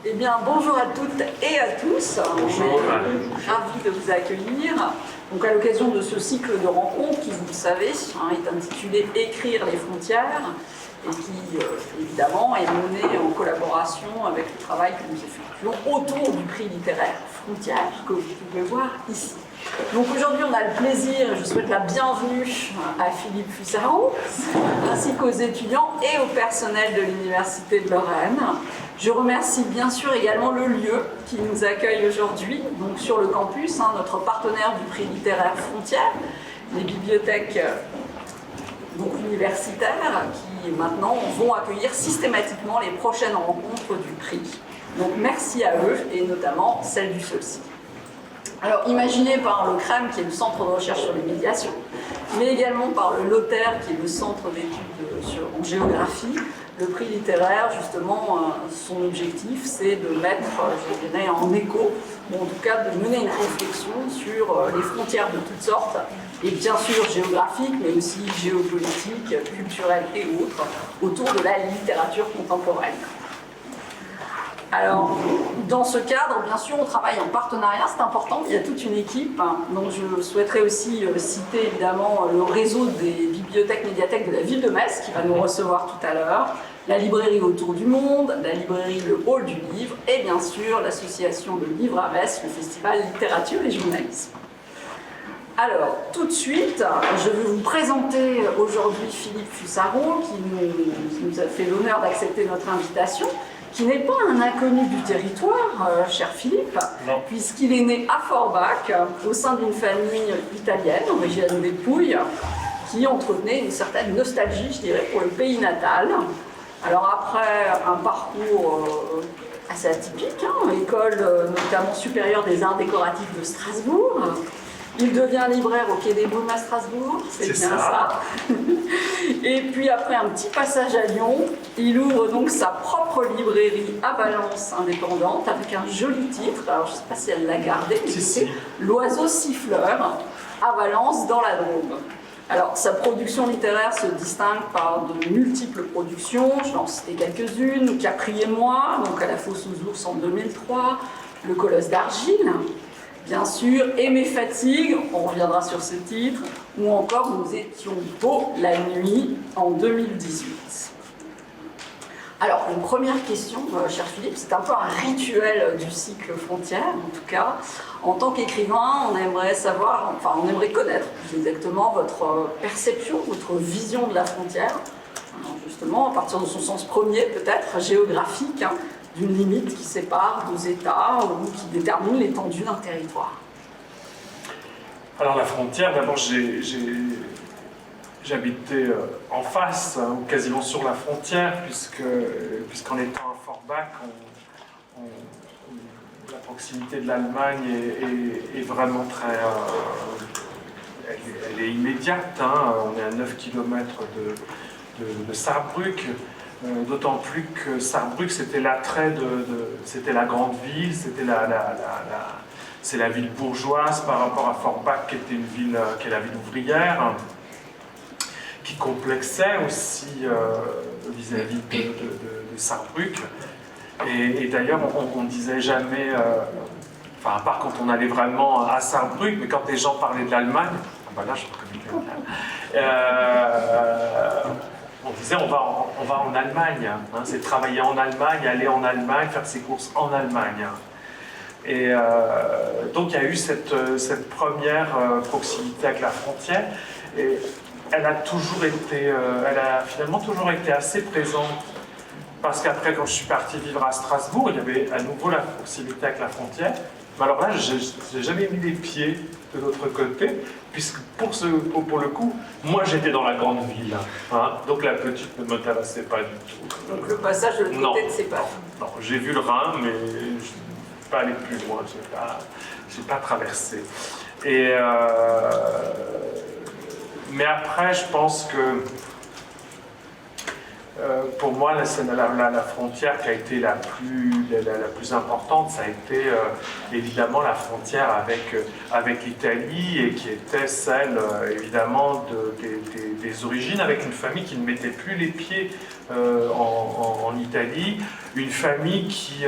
Eh bien, bonjour à toutes et à tous. Bonjour. Ravi de vous accueillir. Donc, à l'occasion de ce cycle de rencontres qui, vous le savez, est intitulé « Écrire les frontières » et qui, évidemment, est mené en collaboration avec le travail que nous effectuons autour du prix littéraire Frontières que vous pouvez voir ici. Donc aujourd'hui, on a le plaisir, je souhaite la bienvenue à Philippe Fussaron, ainsi qu'aux étudiants et au personnel de l'Université de Lorraine. Je remercie bien sûr également le lieu qui nous accueille aujourd'hui, donc sur le campus, notre partenaire du prix littéraire Frontières, les bibliothèques universitaires qui maintenant vont accueillir systématiquement les prochaines rencontres du prix. Donc merci à eux et notamment celle du Solcy. Alors, imaginé par le CREM, qui est le Centre de recherche sur les médiations, mais également par le LOTER, qui est le Centre d'études en géographie, le prix littéraire, justement, son objectif, c'est de mettre, je dirais, en écho, ou en tout cas de mener une réflexion sur les frontières de toutes sortes, et bien sûr géographiques, mais aussi géopolitiques, culturelles et autres, autour de la littérature contemporaine. Alors, dans ce cadre, bien sûr, on travaille en partenariat, c'est important, il y a toute une équipe. Donc, je souhaiterais aussi citer évidemment le réseau des bibliothèques médiathèques de la ville de Metz, qui va nous recevoir tout à l'heure, la librairie Autour du Monde, la librairie Le Hall du Livre, et bien sûr l'association de Livre à Metz, le festival Littérature et Journalisme. Alors, tout de suite, je vais vous présenter aujourd'hui Philippe Fussaron, qui nous a fait l'honneur d'accepter notre invitation, qui n'est pas un inconnu du territoire, cher Philippe, puisqu'il est né à Forbach, au sein d'une famille italienne, originaire des Pouilles, qui entretenait une certaine nostalgie, je dirais, pour le pays natal. Alors après un parcours assez atypique, école notamment supérieure des arts décoratifs de Strasbourg, il devient libraire au Quai des Brumes à Strasbourg, c'est bien ça. Et puis après un petit passage à Lyon, il ouvre donc sa propre librairie à Valence indépendante avec un joli titre, alors je ne sais pas si elle l'a gardé, mais c'est L'Oiseau Siffleur à Valence dans la Drôme. Alors sa production littéraire se distingue par de multiples productions, je vais en citer quelques-unes, Capri et moi, donc à la Fosse aux Ours en 2003, Le Colosse d'Argile, bien sûr, Et mes fatigues, on reviendra sur ce titre, ou encore Nous étions beaux la nuit en 2018. Alors, une première question, cher Philippe, c'est un peu un rituel du cycle Frontières, en tout cas. En tant qu'écrivain, on aimerait savoir, enfin, on aimerait connaître plus exactement votre perception, votre vision de la frontière, justement, à partir de son sens premier, peut-être, géographique, d'une limite qui sépare deux États ou qui détermine l'étendue d'un territoire. Alors la frontière, d'abord j'habitais en face, ou quasiment sur la frontière, puisqu'en étant à Forbach, la proximité de l'Allemagne est vraiment très... elle est immédiate, on est à 9 km de Saarbrück. D'autant plus que Saarbrück, c'était l'attrait c'était la grande ville, c'est la ville bourgeoise par rapport à Forbach, qui était qui est la ville ouvrière, qui complexait aussi vis-à-vis de Saarbrück. Et d'ailleurs, on ne disait jamais, enfin à part quand on allait vraiment à Saarbrück, mais quand les gens parlaient de l'Allemagne, là je reconnais on disait on va en Allemagne, c'est travailler en Allemagne, aller en Allemagne, faire ses courses en Allemagne. Et donc il y a eu cette première proximité avec la frontière, et elle a finalement toujours été assez présente, parce qu'après quand je suis parti vivre à Strasbourg, il y avait à nouveau la proximité avec la frontière. Mais alors là, je n'ai jamais mis les pieds de l'autre côté, puisque pour le coup, moi j'étais dans la grande ville, donc la petite ne m'intéressait pas du tout. Donc le passage de l'autre côté ne s'est pas fait. Non, j'ai vu le Rhin, mais je ne suis pas allé plus loin, je n'ai pas traversé. Mais après, je pense que pour moi, la frontière qui a été la plus importante, ça a été évidemment la frontière avec l'Italie, et qui était celle évidemment des origines, avec une famille qui ne mettait plus les pieds en Italie, une famille qui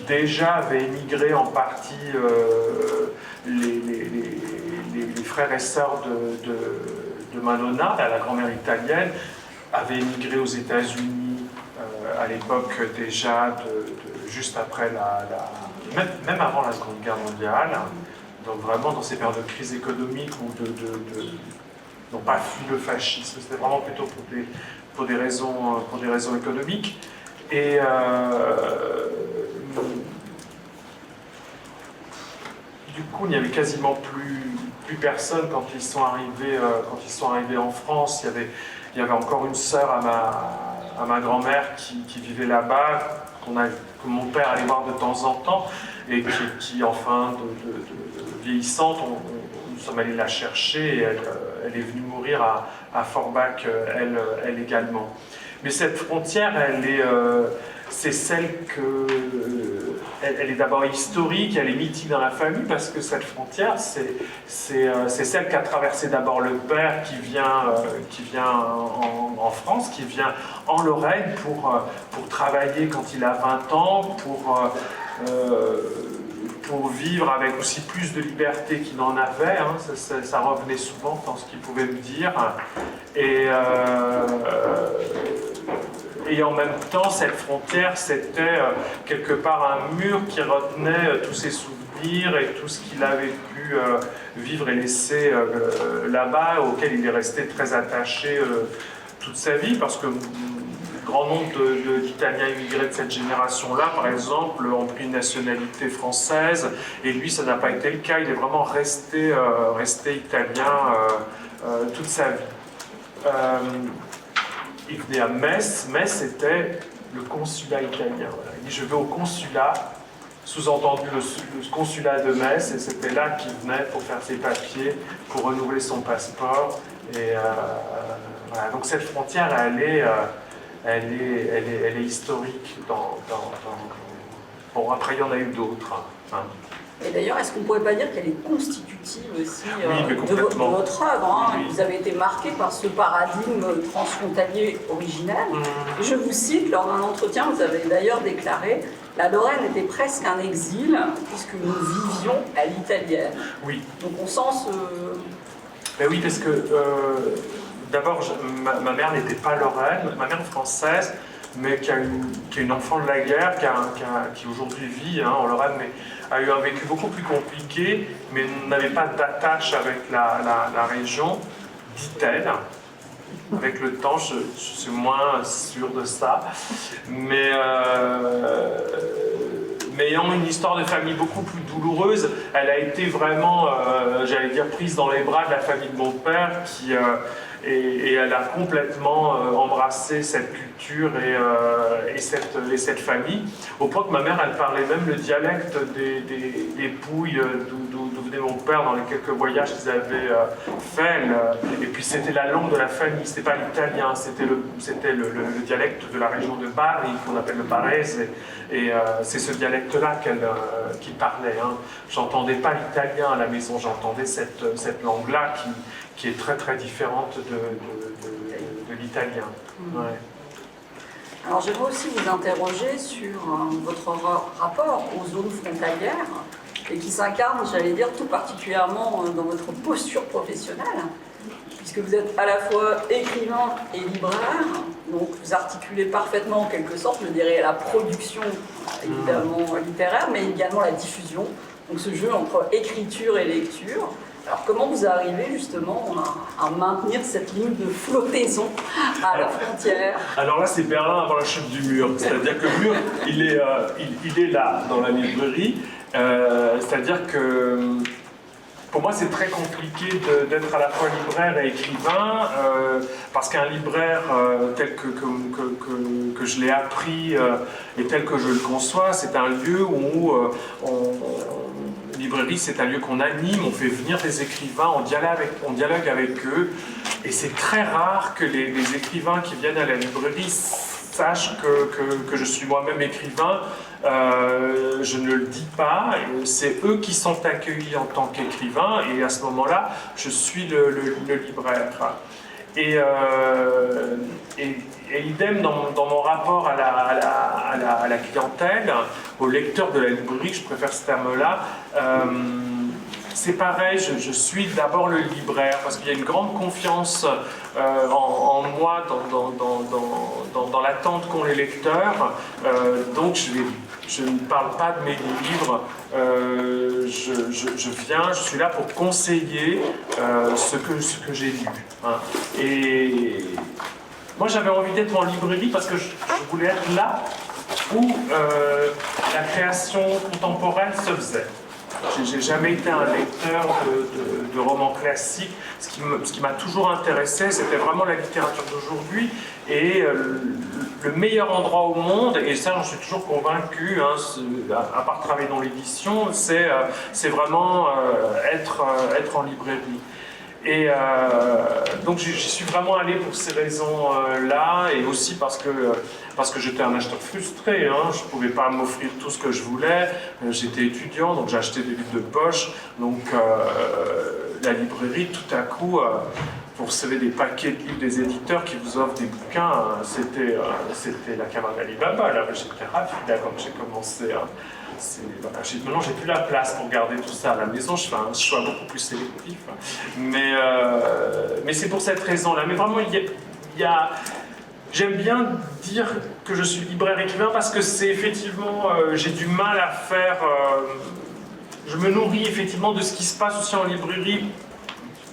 déjà avait émigré en partie, les frères et sœurs de Manona, la grand-mère italienne, avait émigré aux États-Unis à l'époque déjà, juste après même avant la Seconde Guerre mondiale, donc vraiment dans ces périodes de crise économique ou n'ont pas fui le fascisme, c'était vraiment plutôt pour des raisons économiques. Et du coup, il n'y avait quasiment plus personne quand ils sont arrivés en France. Il y avait encore une sœur à ma grand-mère qui vivait là-bas, que mon père allait voir de temps en temps, et qui enfin, vieillissante, nous sommes allés la chercher, et elle est venue mourir à Forbach, elle également. Mais cette frontière, c'est celle elle est d'abord historique, elle est mythique dans la famille, parce que cette frontière, c'est celle qu'a traversé d'abord le père qui vient en France, qui vient en Lorraine pour travailler quand il a 20 ans, pour vivre avec aussi plus de liberté qu'il n'en avait, hein. Ça revenait souvent dans ce qu'il pouvait me dire. Et en même temps, cette frontière, c'était quelque part un mur qui retenait tous ses souvenirs et tout ce qu'il avait pu vivre et laisser là-bas, auquel il est resté très attaché toute sa vie, parce que grand nombre d'Italiens immigrés de cette génération-là, par exemple, ont pris une nationalité française, et lui, ça n'a pas été le cas. Il est vraiment resté italien toute sa vie. Il venait à Metz. Metz était le consulat italien. Voilà. Il dit, je vais au consulat, sous-entendu le consulat de Metz, et c'était là qu'il venait pour faire ses papiers, pour renouveler son passeport. Et voilà. Donc cette frontière, elle est historique. Bon, après, il y en a eu d'autres. Hein. Et d'ailleurs, est-ce qu'on ne pourrait pas dire qu'elle est constitutive aussi oui, de votre œuvre, hein? Oui. Vous avez été marqué par ce paradigme transfrontalier originel. Je vous cite, lors d'un entretien, vous avez d'ailleurs déclaré « La Lorraine était presque un exil, puisque nous vivions à l'italienne ». Oui. Donc on sent ce... Ben oui, parce que d'abord, ma mère n'était pas lorraine, ma mère est française, mais qui est une enfant de la guerre, qui aujourd'hui vit en Lorraine, mais a eu un vécu beaucoup plus compliqué, mais n'avait pas d'attache avec la région, dit-elle. Avec le temps, je suis moins sûr de ça. Mais ayant une histoire de famille beaucoup plus douloureuse, elle a été vraiment, j'allais dire, prise dans les bras de la famille de mon père, et elle a complètement embrassé cette culture et cette famille, au point que ma mère, elle parlait même le dialecte des Pouilles, d'où venait mon père dans les quelques voyages qu'ils avaient fait. Et puis c'était la langue de la famille, c'était pas l'italien, c'était le dialecte de la région de Bari, qu'on appelle le barese, et c'est ce dialecte-là qu'il parlait. Hein. J'entendais pas l'italien à la maison, j'entendais cette langue-là qui est très très différente de l'italien. Ouais. Alors j'aimerais aussi vous interroger sur votre rapport aux zones frontalières, et qui s'incarne, j'allais dire, tout particulièrement dans votre posture professionnelle, puisque vous êtes à la fois écrivain et libraire, donc vous articulez parfaitement en quelque sorte, je dirais, la production évidemment littéraire, mais également la diffusion, donc ce jeu entre écriture et lecture. Alors comment vous arrivez justement à maintenir cette ligne de flottaison à la frontière? Alors là, c'est Berlin avant la chute du mur. C'est-à-dire que le mur, il est là, dans la librairie. C'est-à-dire que pour moi, c'est très compliqué d'être à la fois libraire et écrivain, parce qu'un libraire tel que je l'ai appris et tel que je le conçois, c'est un lieu où librairie, c'est un lieu qu'on anime, on fait venir des écrivains, on dialogue avec eux, et c'est très rare que les écrivains qui viennent à la librairie sachent que je suis moi-même écrivain. Je ne le dis pas, c'est eux qui sont accueillis en tant qu'écrivains, et à ce moment-là, je suis le libraire. Et idem dans mon rapport à la clientèle, au lecteur de la librairie, je préfère ce terme-là, c'est pareil, je suis d'abord le libraire, parce qu'il y a une grande confiance en moi dans l'attente qu'ont les lecteurs, donc je ne parle pas de mes livres, je suis là pour conseiller ce que j'ai lu. Hein. Et moi j'avais envie d'être en librairie parce que je voulais être là où la création contemporaine se faisait. J'ai jamais été un lecteur de romans classiques. Ce qui m'a toujours intéressé, c'était vraiment la littérature d'aujourd'hui. Et le meilleur endroit au monde, et ça j'en suis toujours convaincu, hein, à part travailler dans l'édition, c'est vraiment être en librairie. Et donc j'y suis vraiment allé pour ces raisons-là, et aussi parce que j'étais un acheteur frustré, hein. Je ne pouvais pas m'offrir tout ce que je voulais, j'étais étudiant, donc j'achetais des livres de poche, donc la librairie, tout à coup, vous recevez des paquets de livres des éditeurs qui vous offrent des bouquins, c'était la cavale d'Alibaba, là, j'étais ravi là, quand j'ai commencé. Hein. Voilà, maintenant, j'ai plus la place pour garder tout ça à la maison, je fais un choix beaucoup plus sélectif. Mais c'est pour cette raison-là. Mais vraiment, j'aime bien dire que je suis libraire écrivain parce que c'est effectivement, j'ai du mal à faire. Je me nourris effectivement de ce qui se passe aussi en librairie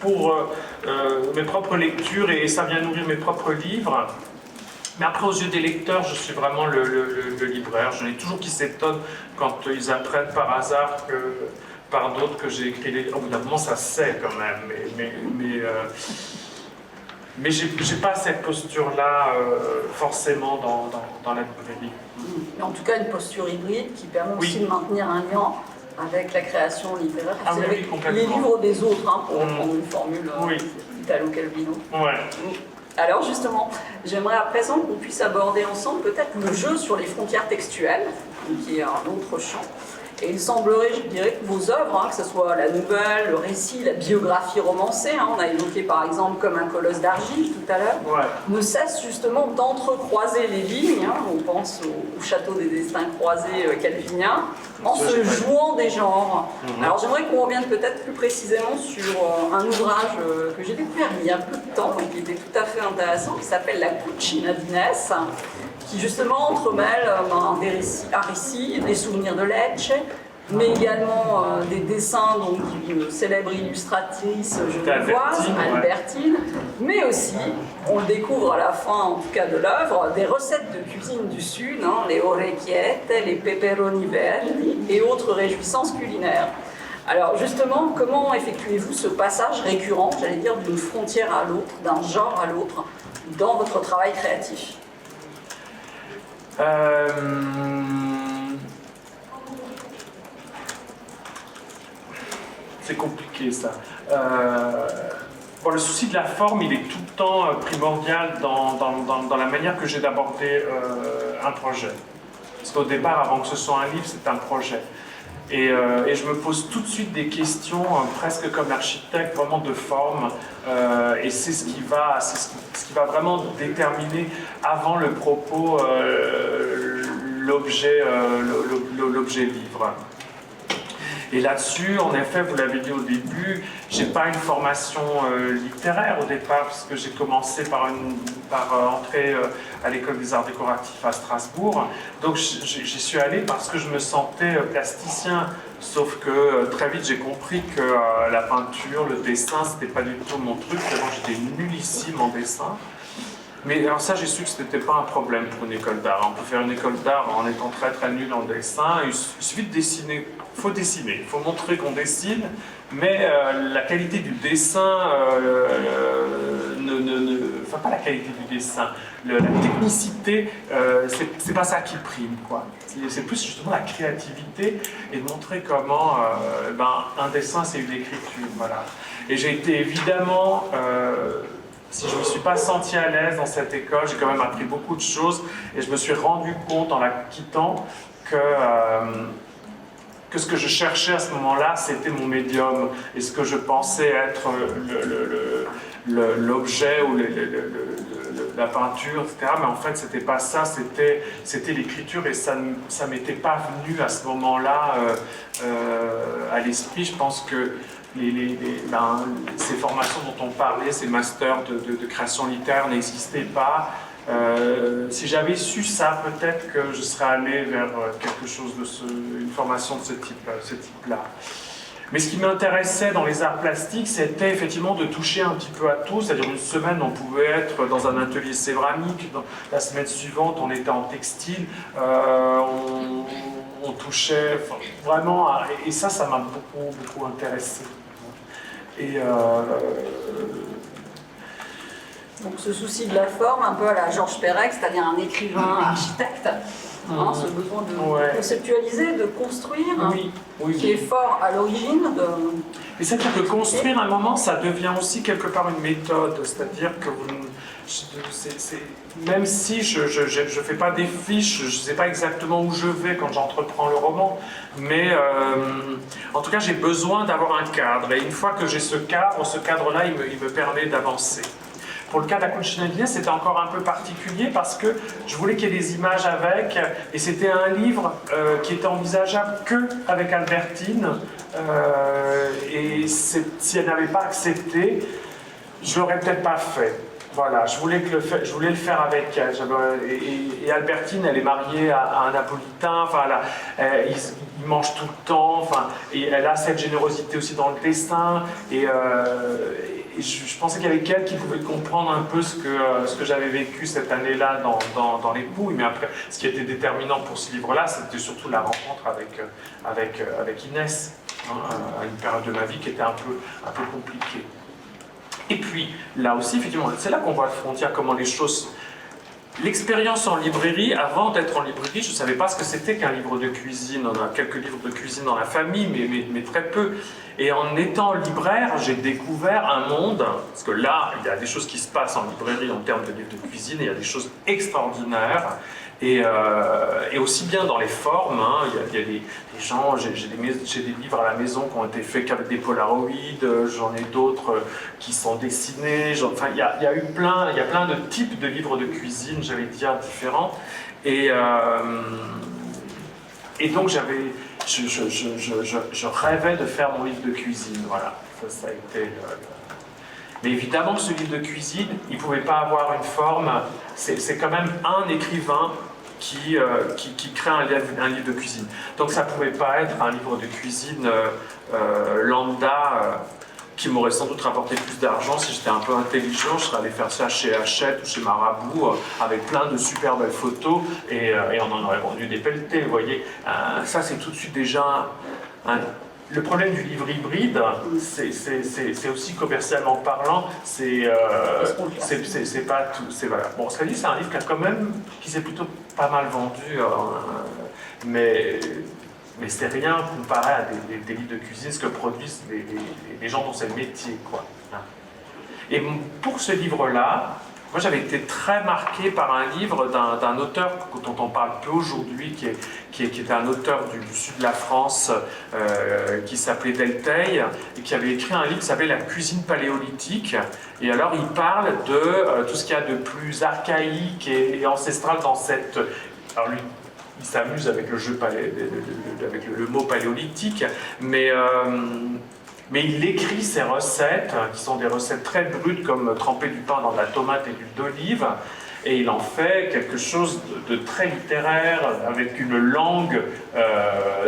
pour mes propres lectures et ça vient nourrir mes propres livres. Mais après, aux yeux des lecteurs, je suis vraiment le libraire. J'en ai toujours qui s'étonnent quand ils apprennent par hasard par d'autres que j'ai écrit les... Au bout d'un moment, ça se sait quand même. Mais j'ai pas cette posture-là forcément dans la librairie. Mais en tout cas, une posture hybride qui permet aussi de maintenir un lien avec la création littéraire, avec les livres des autres, hein, pour reprendre une formule d'Italo Calvino. Ouais. Alors justement, j'aimerais à présent qu'on puisse aborder ensemble peut-être le jeu sur les frontières textuelles, qui est un autre champ. Et il semblerait, je dirais, que vos œuvres, hein, que ce soit la nouvelle, le récit, la biographie romancée, hein, on a évoqué par exemple comme un colosse d'argile tout à l'heure, ne cessent justement d'entrecroiser les lignes, hein, on pense au château des destins croisés calvinien, en se jouant des genres. Alors j'aimerais qu'on revienne peut-être plus précisément sur un ouvrage que j'ai découvert il y a peu de temps, et qui était tout à fait intéressant, qui s'appelle La Cucina d'Inès, qui justement entremêle un récit, des souvenirs de Lecce, mais également des dessins d'une célèbre illustratrice genevoise, Albertine, mais aussi, on le découvre à la fin en tout cas de l'œuvre, des recettes de cuisine du Sud, hein, les orecchiette, les peperoni verdi et autres réjouissances culinaires. Alors justement, comment effectuez-vous ce passage récurrent, j'allais dire, d'une frontière à l'autre, d'un genre à l'autre, dans votre travail créatif ? C'est compliqué ça. Bon, le souci de la forme, il est tout le temps primordial dans la manière que j'ai d'aborder un projet. Parce qu'au départ, avant que ce soit un livre, c'est un projet. Et je me pose tout de suite des questions, presque comme l'architecte, vraiment de forme. Et c'est ce qui va vraiment déterminer avant le propos l'objet livre. Et là-dessus, en effet, vous l'avez dit au début, j'ai pas une formation littéraire au départ, parce que j'ai commencé par entrer à l'école des arts décoratifs à Strasbourg. Donc j'y suis allé parce que je me sentais plasticien. Sauf que très vite j'ai compris que la peinture, le dessin, c'était pas du tout mon truc. Vraiment, j'étais nullissime en dessin. Mais alors ça, j'ai su que ce n'était pas un problème pour une école d'art. On peut faire une école d'art en étant très très nul en dessin. Il suffit de dessiner. Il faut dessiner. Il faut montrer qu'on dessine. Mais la qualité du dessin, enfin pas la qualité du dessin, la technicité, c'est pas ça qui prime, quoi. C'est plus justement la créativité et de montrer comment un dessin c'est une écriture, voilà. Et j'ai été évidemment si je ne me suis pas senti à l'aise dans cette école, j'ai quand même appris beaucoup de choses et je me suis rendu compte en la quittant que ce que je cherchais à ce moment-là, c'était mon médium et ce que je pensais être l'objet ou la peinture, etc. Mais en fait, c'était pas ça, c'était l'écriture et ça m'était pas venu à ce moment-là à l'esprit. Je pense que ces formations dont on parlait, ces masters de création littéraire n'existaient pas. Si j'avais su ça, peut-être que je serais allé vers quelque chose une formation de ce type-là. Mais ce qui m'intéressait dans les arts plastiques, c'était effectivement de toucher un petit peu à tout. C'est-à-dire une semaine, on pouvait être dans un atelier céramique, la semaine suivante, on était en textile, on touchait vraiment, et ça m'a beaucoup intéressé. Et donc ce souci de la forme, un peu à la Georges Perec, c'est-à-dire un écrivain architecte, ce besoin de conceptualiser, de construire, qui est fort à l'origine. Et c'est-à-dire que construire, à un moment, ça devient aussi quelque part une méthode, c'est-à-dire que même si je ne fais pas des fiches, je ne sais pas exactement où je vais quand j'entreprends le roman, mais en tout cas j'ai besoin d'avoir un cadre, et une fois que j'ai ce cadre-là, il me permet d'avancer. Pour le cas de la Cucinelli, c'était encore un peu particulier parce que je voulais qu'il y ait des images avec, et c'était un livre qui était envisageable qu'avec Albertine, et si elle n'avait pas accepté, je ne l'aurais peut-être pas fait. Voilà, je voulais le faire avec elle. Et Albertine, elle est mariée à un Napolitain, enfin, il mange tout le temps, enfin, et elle a cette générosité aussi dans le dessin, et je pensais qu'il y avait quelqu'un qui pouvait comprendre un peu ce que j'avais vécu cette année-là dans Les Pouilles, mais après, ce qui était déterminant pour ce livre-là, c'était surtout la rencontre avec Inès, à une période de ma vie qui était un peu compliquée. Et puis, là aussi, effectivement, c'est là qu'on voit la frontière, comment les choses... L'expérience en librairie, avant d'être en librairie, je ne savais pas ce que c'était qu'un livre de cuisine. On a quelques livres de cuisine dans la famille, mais très peu. Et en étant libraire, j'ai découvert un monde, parce que là, il y a des choses qui se passent en librairie en termes de livres de cuisine, et il y a des choses extraordinaires. Et aussi bien dans les formes, il y a des gens, j'ai des livres à la maison qui ont été faits qu'avec des polaroïdes, j'en ai d'autres qui sont dessinés, enfin il y a plein de types de livres de cuisine, j'allais dire, différents, et donc je rêvais de faire mon livre de cuisine, voilà, ça a été... Mais évidemment, ce livre de cuisine, il ne pouvait pas avoir une forme, c'est quand même un écrivain qui crée un livre de cuisine. Donc ça ne pouvait pas être un livre de cuisine lambda qui m'aurait sans doute rapporté plus d'argent si j'étais un peu intelligent. Je serais allé faire ça chez Hachette ou chez Marabout avec plein de super belles photos et on en aurait vendu des pelletés, vous voyez. Ça, c'est tout de suite déjà le problème du livre hybride, c'est aussi commercialement parlant, c'est pas tout. Voilà. Bon, cela dit, c'est un livre qui s'est plutôt pas mal vendu, mais c'est rien comparé à des livres de cuisine, ce que produisent les gens dont c'est le métier, quoi. Et pour ce livre-là, moi j'avais été très marqué par un livre d'un auteur dont on parle peu aujourd'hui, qui était un auteur du sud de la France, qui s'appelait Delteil, et qui avait écrit un livre qui s'appelait La cuisine paléolithique. Et alors il parle de tout ce qu'il y a de plus archaïque et ancestral dans cette... Alors lui, il s'amuse avec avec le mot paléolithique, mais il écrit ses recettes, qui sont des recettes très brutes, comme tremper du pain dans de la tomate et de l'huile d'olive, et il en fait quelque chose de très littéraire, avec une langue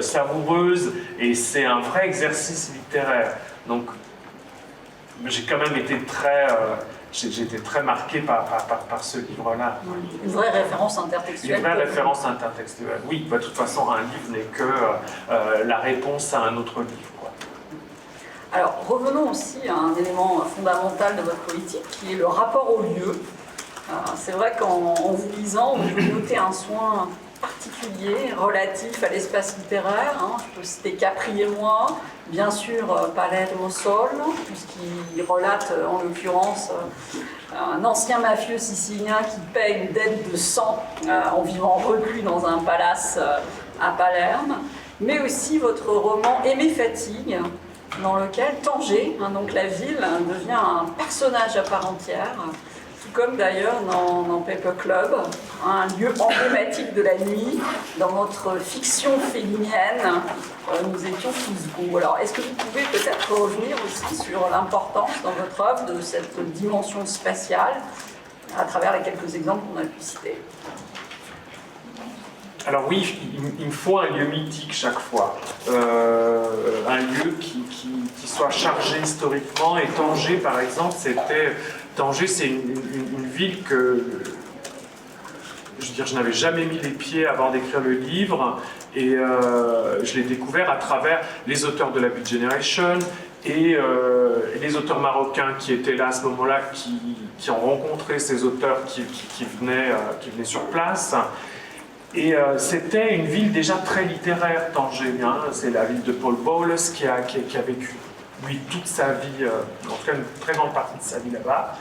savoureuse, et c'est un vrai exercice littéraire. Donc, j'ai quand même été j'ai été très marqué par ce livre-là. Une vraie référence intertextuelle. Une vraie référence intertextuelle, oui. De toute façon, un livre n'est que la réponse à un autre livre, quoi. Alors, revenons aussi à un élément fondamental de votre politique, qui est le rapport au lieu. C'est vrai qu'en vous lisant, vous pouvez noter un soin particuliers relatifs à l'espace littéraire. Hein. Je peux citer Capri et moi, bien sûr Palermo Sol, puisqu'il relate en l'occurrence un ancien mafieux sicilien qui paie une dette de sang en vivant reclus dans un palace à Palerme, mais aussi votre roman Aimer fatigue, dans lequel Tanger, hein, donc la ville, devient un personnage à part entière, tout comme d'ailleurs dans Paper Club, un lieu emblématique de la nuit. Dans notre fiction félinienne, nous étions tous beaux. Alors, est-ce que vous pouvez peut-être revenir aussi sur l'importance dans votre œuvre de cette dimension spatiale, à travers les quelques exemples qu'on a pu citer? Alors oui, il me faut un lieu mythique chaque fois, un lieu qui soit chargé historiquement. Et Tanger, par exemple, Tanger, c'est une ville que, je veux dire, je n'avais jamais mis les pieds avant d'écrire le livre, et je l'ai découvert à travers les auteurs de la Beat Generation et les auteurs marocains qui étaient là à ce moment-là, qui ont rencontré ces auteurs qui venaient sur place. Et c'était une ville déjà très littéraire, Tanger. Hein. C'est la ville de Paul Bowles qui a vécu, lui, toute sa vie, en tout cas une très grande partie de sa vie là-bas.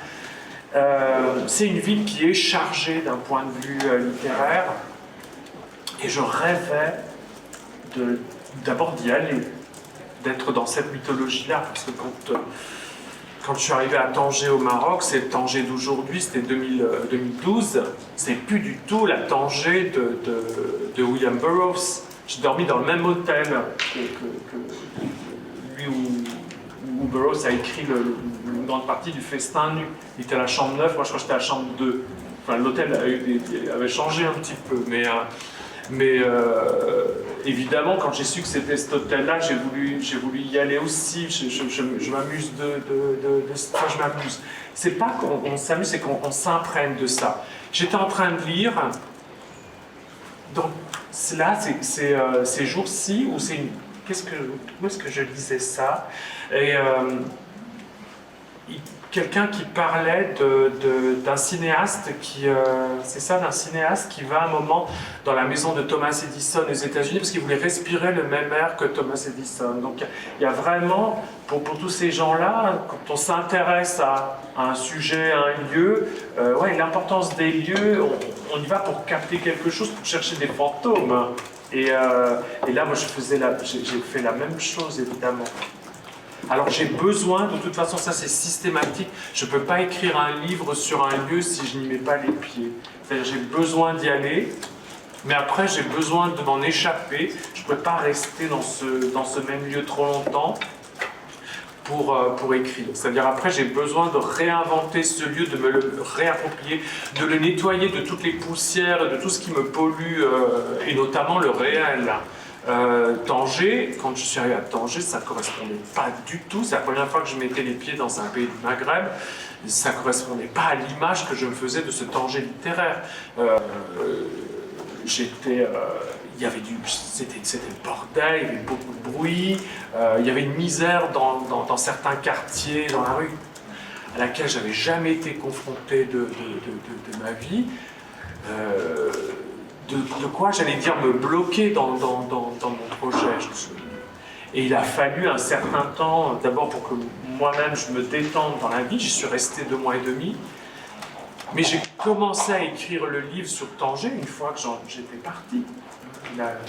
C'est une ville qui est chargée d'un point de vue littéraire. Et je rêvais d'abord d'y aller, d'être dans cette mythologie-là. Parce que quand je suis arrivé à Tanger au Maroc, c'est le Tanger d'aujourd'hui, c'était 2012. C'est plus du tout la Tanger de William Burroughs. J'ai dormi dans le même hôtel que lui où Burroughs a écrit une grande partie du Festin nu. Il était à la chambre 9, moi je crois que j'étais à la chambre 2. Enfin, l'hôtel avait changé un petit peu, mais évidemment, quand j'ai su que c'était cet hôtel-là, j'ai voulu y aller aussi. Je m'amuse enfin, je m'amuse. C'est pas qu'on s'amuse, c'est qu'on s'imprègne de ça. J'étais en train de lire. Donc là, c'est ces jours-ci où c'est une. Où est-ce que je lisais ça? Et quelqu'un qui parlait d'un cinéaste d'un cinéaste qui va un moment dans la maison de Thomas Edison aux États-Unis parce qu'il voulait respirer le même air que Thomas Edison. Donc il y a vraiment, pour tous ces gens-là, quand on s'intéresse à un sujet, à un lieu, l'importance des lieux, on y va pour capter quelque chose, pour chercher des fantômes. Et là, moi, j'ai fait la même chose, évidemment. Alors j'ai besoin, de toute façon ça c'est systématique, je ne peux pas écrire un livre sur un lieu si je n'y mets pas les pieds. C'est-à-dire j'ai besoin d'y aller, mais après j'ai besoin de m'en échapper. Je ne peux pas rester dans ce même lieu trop longtemps pour écrire. C'est-à-dire après j'ai besoin de réinventer ce lieu, de me le réapproprier, de le nettoyer de toutes les poussières et de tout ce qui me pollue, et notamment le réel. Tanger, quand je suis arrivé à Tanger, ça ne correspondait pas du tout. C'est la première fois que je mettais les pieds dans un pays du Maghreb. Ça ne correspondait pas à l'image que je me faisais de ce Tanger littéraire. C'était le bordel, il y avait beaucoup de bruit, il y avait une misère dans certains quartiers, dans la rue, à laquelle je n'avais jamais été confronté de ma vie. De quoi, j'allais dire, me bloquer dans mon projet. Et il a fallu un certain temps, d'abord pour que moi-même je me détende dans la vie, j'y suis resté 2 mois et demi, mais j'ai commencé à écrire le livre sur Tanger une fois que j'étais parti.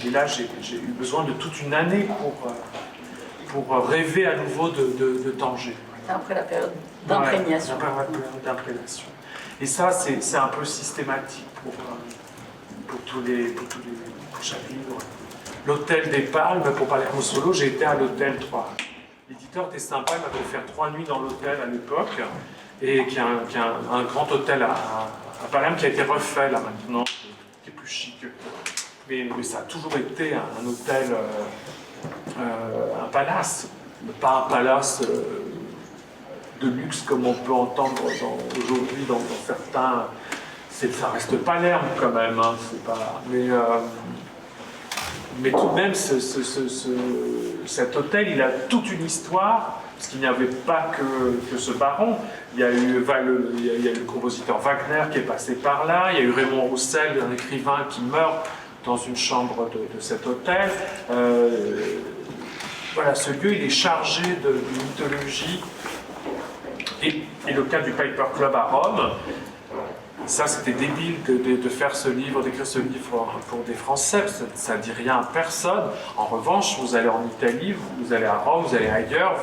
Et là, j'ai eu besoin de toute une année pour rêver à nouveau de Tanger. Après la période d'imprégnation. Après la période d'imprégnation. Et ça, c'est un peu systématique pour chaque livre. L'hôtel des Palmes, pour parler de mon solo, j'ai été à l'hôtel 3. L'éditeur était sympa, il m'avait offert 3 nuits dans l'hôtel à l'époque, et qui est un grand hôtel à Palerme qui a été refait là maintenant, qui est plus chic. Mais ça a toujours été un hôtel, un palace, pas un palace de luxe comme on peut entendre aujourd'hui dans certains. Ça reste Palerme quand même, hein, mais tout de même, cet hôtel, il a toute une histoire, parce qu'il n'y avait pas que ce baron. Il y a eu le compositeur Wagner qui est passé par là, il y a eu Raymond Roussel, un écrivain qui meurt dans une chambre de cet hôtel. Voilà, ce lieu, il est chargé de mythologie. Et le cas du Piper Club à Rome, ça c'était débile de faire ce livre, d'écrire ce livre pour des Français, ça ne dit rien à personne. En revanche, vous allez en Italie, vous allez à Rome, vous allez ailleurs,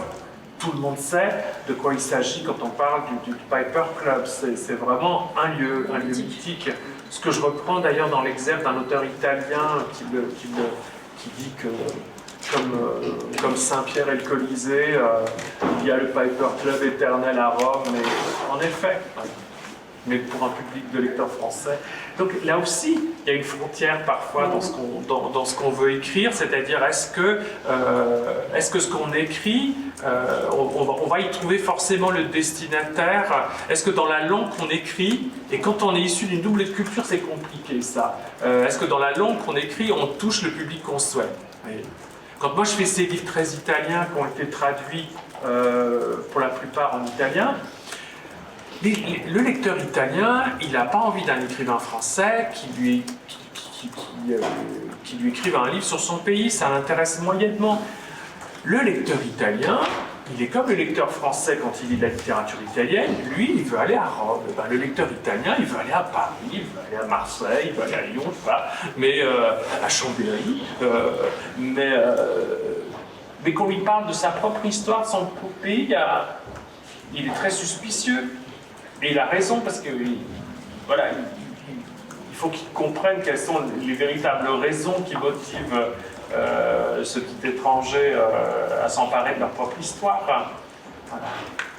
tout le monde sait de quoi il s'agit quand on parle du Piper Club. C'est vraiment un lieu mythique. Ce que je reprends d'ailleurs dans l'exergue d'un auteur italien qui dit que comme Saint-Pierre et le Colisée, il y a le Piper Club éternel à Rome, mais en effet, mais pour un public de lecteurs français. Donc là aussi, il y a une frontière parfois dans ce qu'on veut écrire, c'est-à-dire est-ce que ce qu'on écrit, on va y trouver forcément le destinataire, est-ce que dans la langue qu'on écrit, et quand on est issu d'une double culture, c'est compliqué ça, est-ce que dans la langue qu'on écrit, on touche le public qu'on souhaite? Quand moi je fais ces livres très italiens qui ont été traduits pour la plupart en italien, le lecteur italien, il n'a pas envie d'un écrivain français qui lui écrive un livre sur son pays, ça l'intéresse moyennement. Le lecteur italien, il est comme le lecteur français quand il lit de la littérature italienne, lui, il veut aller à Rome. Ben, le lecteur italien, il veut aller à Paris, il veut aller à Marseille, il veut aller à Lyon, mais à Chambéry, mais qu'on lui parle de sa propre histoire, de son propre pays, il est très suspicieux. Et il a raison parce que voilà, il faut qu'il comprenne quelles sont les véritables raisons qui motivent ce petit étranger à s'emparer de leur propre histoire. Voilà.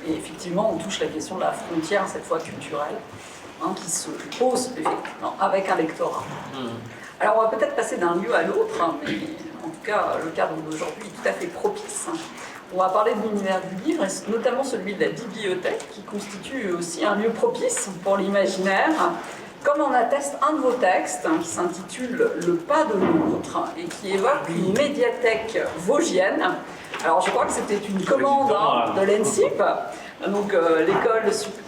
Et effectivement, on touche la question de la frontière, cette fois culturelle, qui se pose effectivement avec un lectorat. Alors on va peut-être passer d'un lieu à l'autre, mais en tout cas, le cadre d'aujourd'hui est tout à fait propice. On va parler de l'univers du livre, et notamment celui de la bibliothèque, qui constitue aussi un lieu propice pour l'imaginaire, comme en atteste un de vos textes, qui s'intitule « Le pas de l'autre » et qui évoque une médiathèque vosgienne. Alors je crois que c'était une commande de l'ENSIP, donc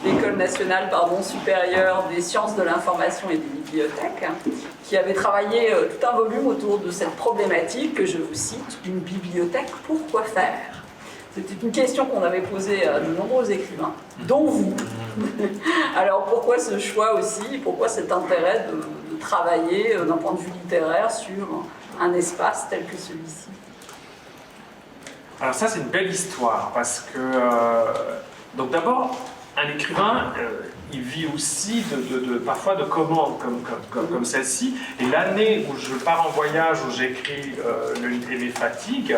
l'école nationale supérieure des sciences de l'information et des bibliothèques, qui avait travaillé tout un volume autour de cette problématique que je vous cite, une bibliothèque pour quoi faire? C'était une question qu'on avait posée à de nombreux écrivains, dont vous. Alors pourquoi ce choix aussi, pourquoi cet intérêt de travailler d'un point de vue littéraire sur un espace tel que celui-ci? Alors ça c'est une belle histoire, parce que donc d'abord, un écrivain, il vit aussi parfois de commandes comme celle-ci, et l'année où je pars en voyage, où j'écris Le lit et mes fatigues,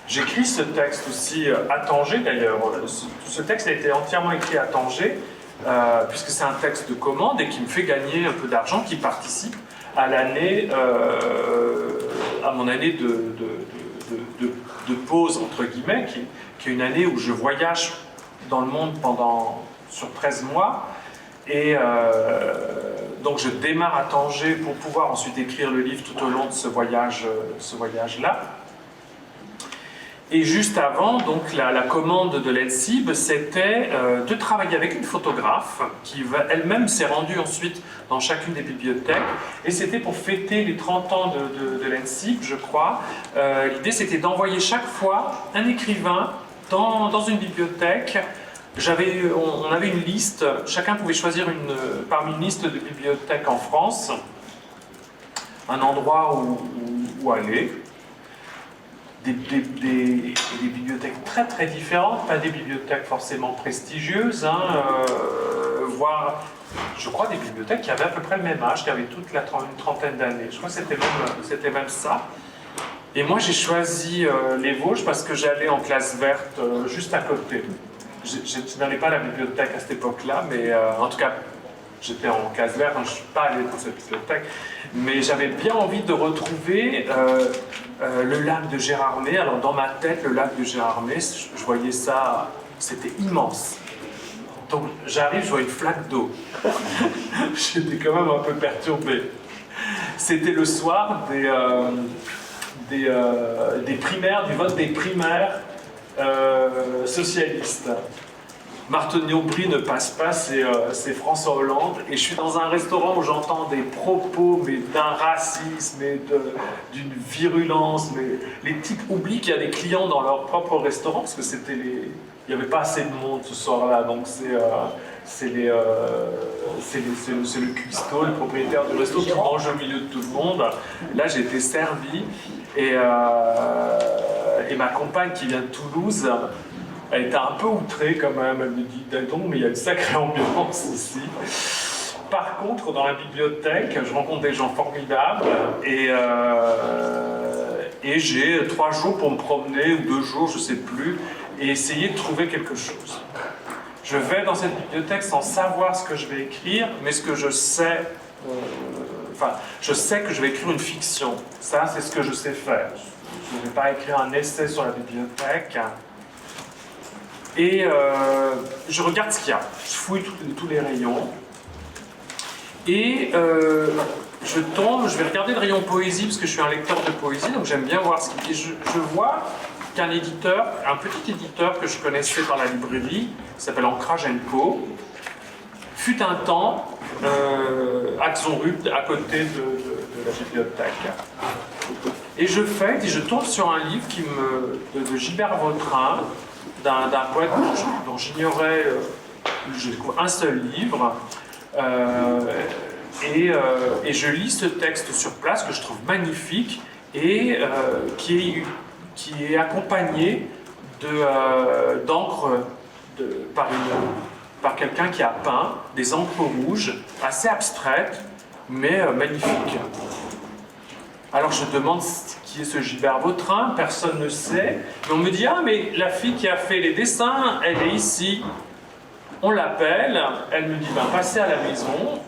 j'écris ce texte aussi à Tanger d'ailleurs. Ce texte a été entièrement écrit à Tanger, puisque c'est un texte de commande et qui me fait gagner un peu d'argent, qui participe à mon année de pause, entre guillemets, qui est une année où je voyage dans le monde sur 13 mois. Et donc je démarre à Tanger pour pouvoir ensuite écrire le livre tout au long de ce voyage-là. Et juste avant, donc la commande de l'ENSIB, c'était de travailler avec une photographe qui elle-même s'est rendue ensuite dans chacune des bibliothèques. Et c'était pour fêter les 30 ans de l'ENSIB, je crois. L'idée, c'était d'envoyer chaque fois un écrivain dans une bibliothèque. On avait une liste, chacun pouvait choisir parmi une liste de bibliothèques en France, un endroit où aller. Des bibliothèques très très différentes, pas des bibliothèques forcément prestigieuses, voire, je crois, des bibliothèques qui avaient à peu près le même âge, qui avaient toute une trentaine d'années. Je crois que c'était même ça. Et moi j'ai choisi les Vosges parce que j'allais en classe verte juste à côté. Je n'allais pas à la bibliothèque à cette époque-là, mais en tout cas, j'étais en classe verte, je ne suis pas allé dans cette bibliothèque, mais j'avais bien envie de retrouver le lac de Gérardmer. Alors dans ma tête, le lac de Gérardmer, je voyais ça, c'était immense. Donc j'arrive, je vois une flaque d'eau. J'étais quand même un peu perturbé. C'était le soir des primaires, du vote des primaires socialistes. Marthe Aubry ne passe pas, c'est François Hollande. Et je suis dans un restaurant où j'entends des propos, mais d'un racisme et d'une virulence. Mais les types oublient qu'il y a des clients dans leur propre restaurant, parce que il n'y avait pas assez de monde ce soir-là. Donc c'est le cuistot, le propriétaire du resto, qui mange au milieu de tout le monde. Là, j'ai été servi. Et ma compagne qui vient de Toulouse, elle était un peu outrée quand même. Elle me dit donc, mais il y a une sacrée ambiance ici. Par contre, dans la bibliothèque, je rencontre des gens formidables et j'ai 3 jours pour me promener, ou 2 jours, je ne sais plus, et essayer de trouver quelque chose. Je vais dans cette bibliothèque sans savoir ce que je vais écrire, mais ce que je sais, je sais que je vais écrire une fiction. Ça, c'est ce que je sais faire. Je ne vais pas écrire un essai sur la bibliothèque. Et je regarde ce qu'il y a. Je fouille tous les rayons. Et je vais regarder le rayon poésie, parce que je suis un lecteur de poésie, donc j'aime bien voir ce qu'il y a. Je vois qu'un éditeur, un petit éditeur que je connaissais dans la librairie, qui s'appelle Ancrage & Co, fut un temps à Xonrupt, à côté de la bibliothèque. Et je tombe sur un livre de Gilbert Vautrin, d'un poète dont j'ignorais, je découvre un seul livre, et je lis ce texte sur place que je trouve magnifique et qui est accompagné d'encre par quelqu'un qui a peint des encres rouges assez abstraites mais magnifiques. Alors je demande qui est ce Gilbert Vautrin, personne ne sait, mais on me dit ah mais la fille qui a fait les dessins, elle est ici. On l'appelle, elle me dit ben, passez à la maison,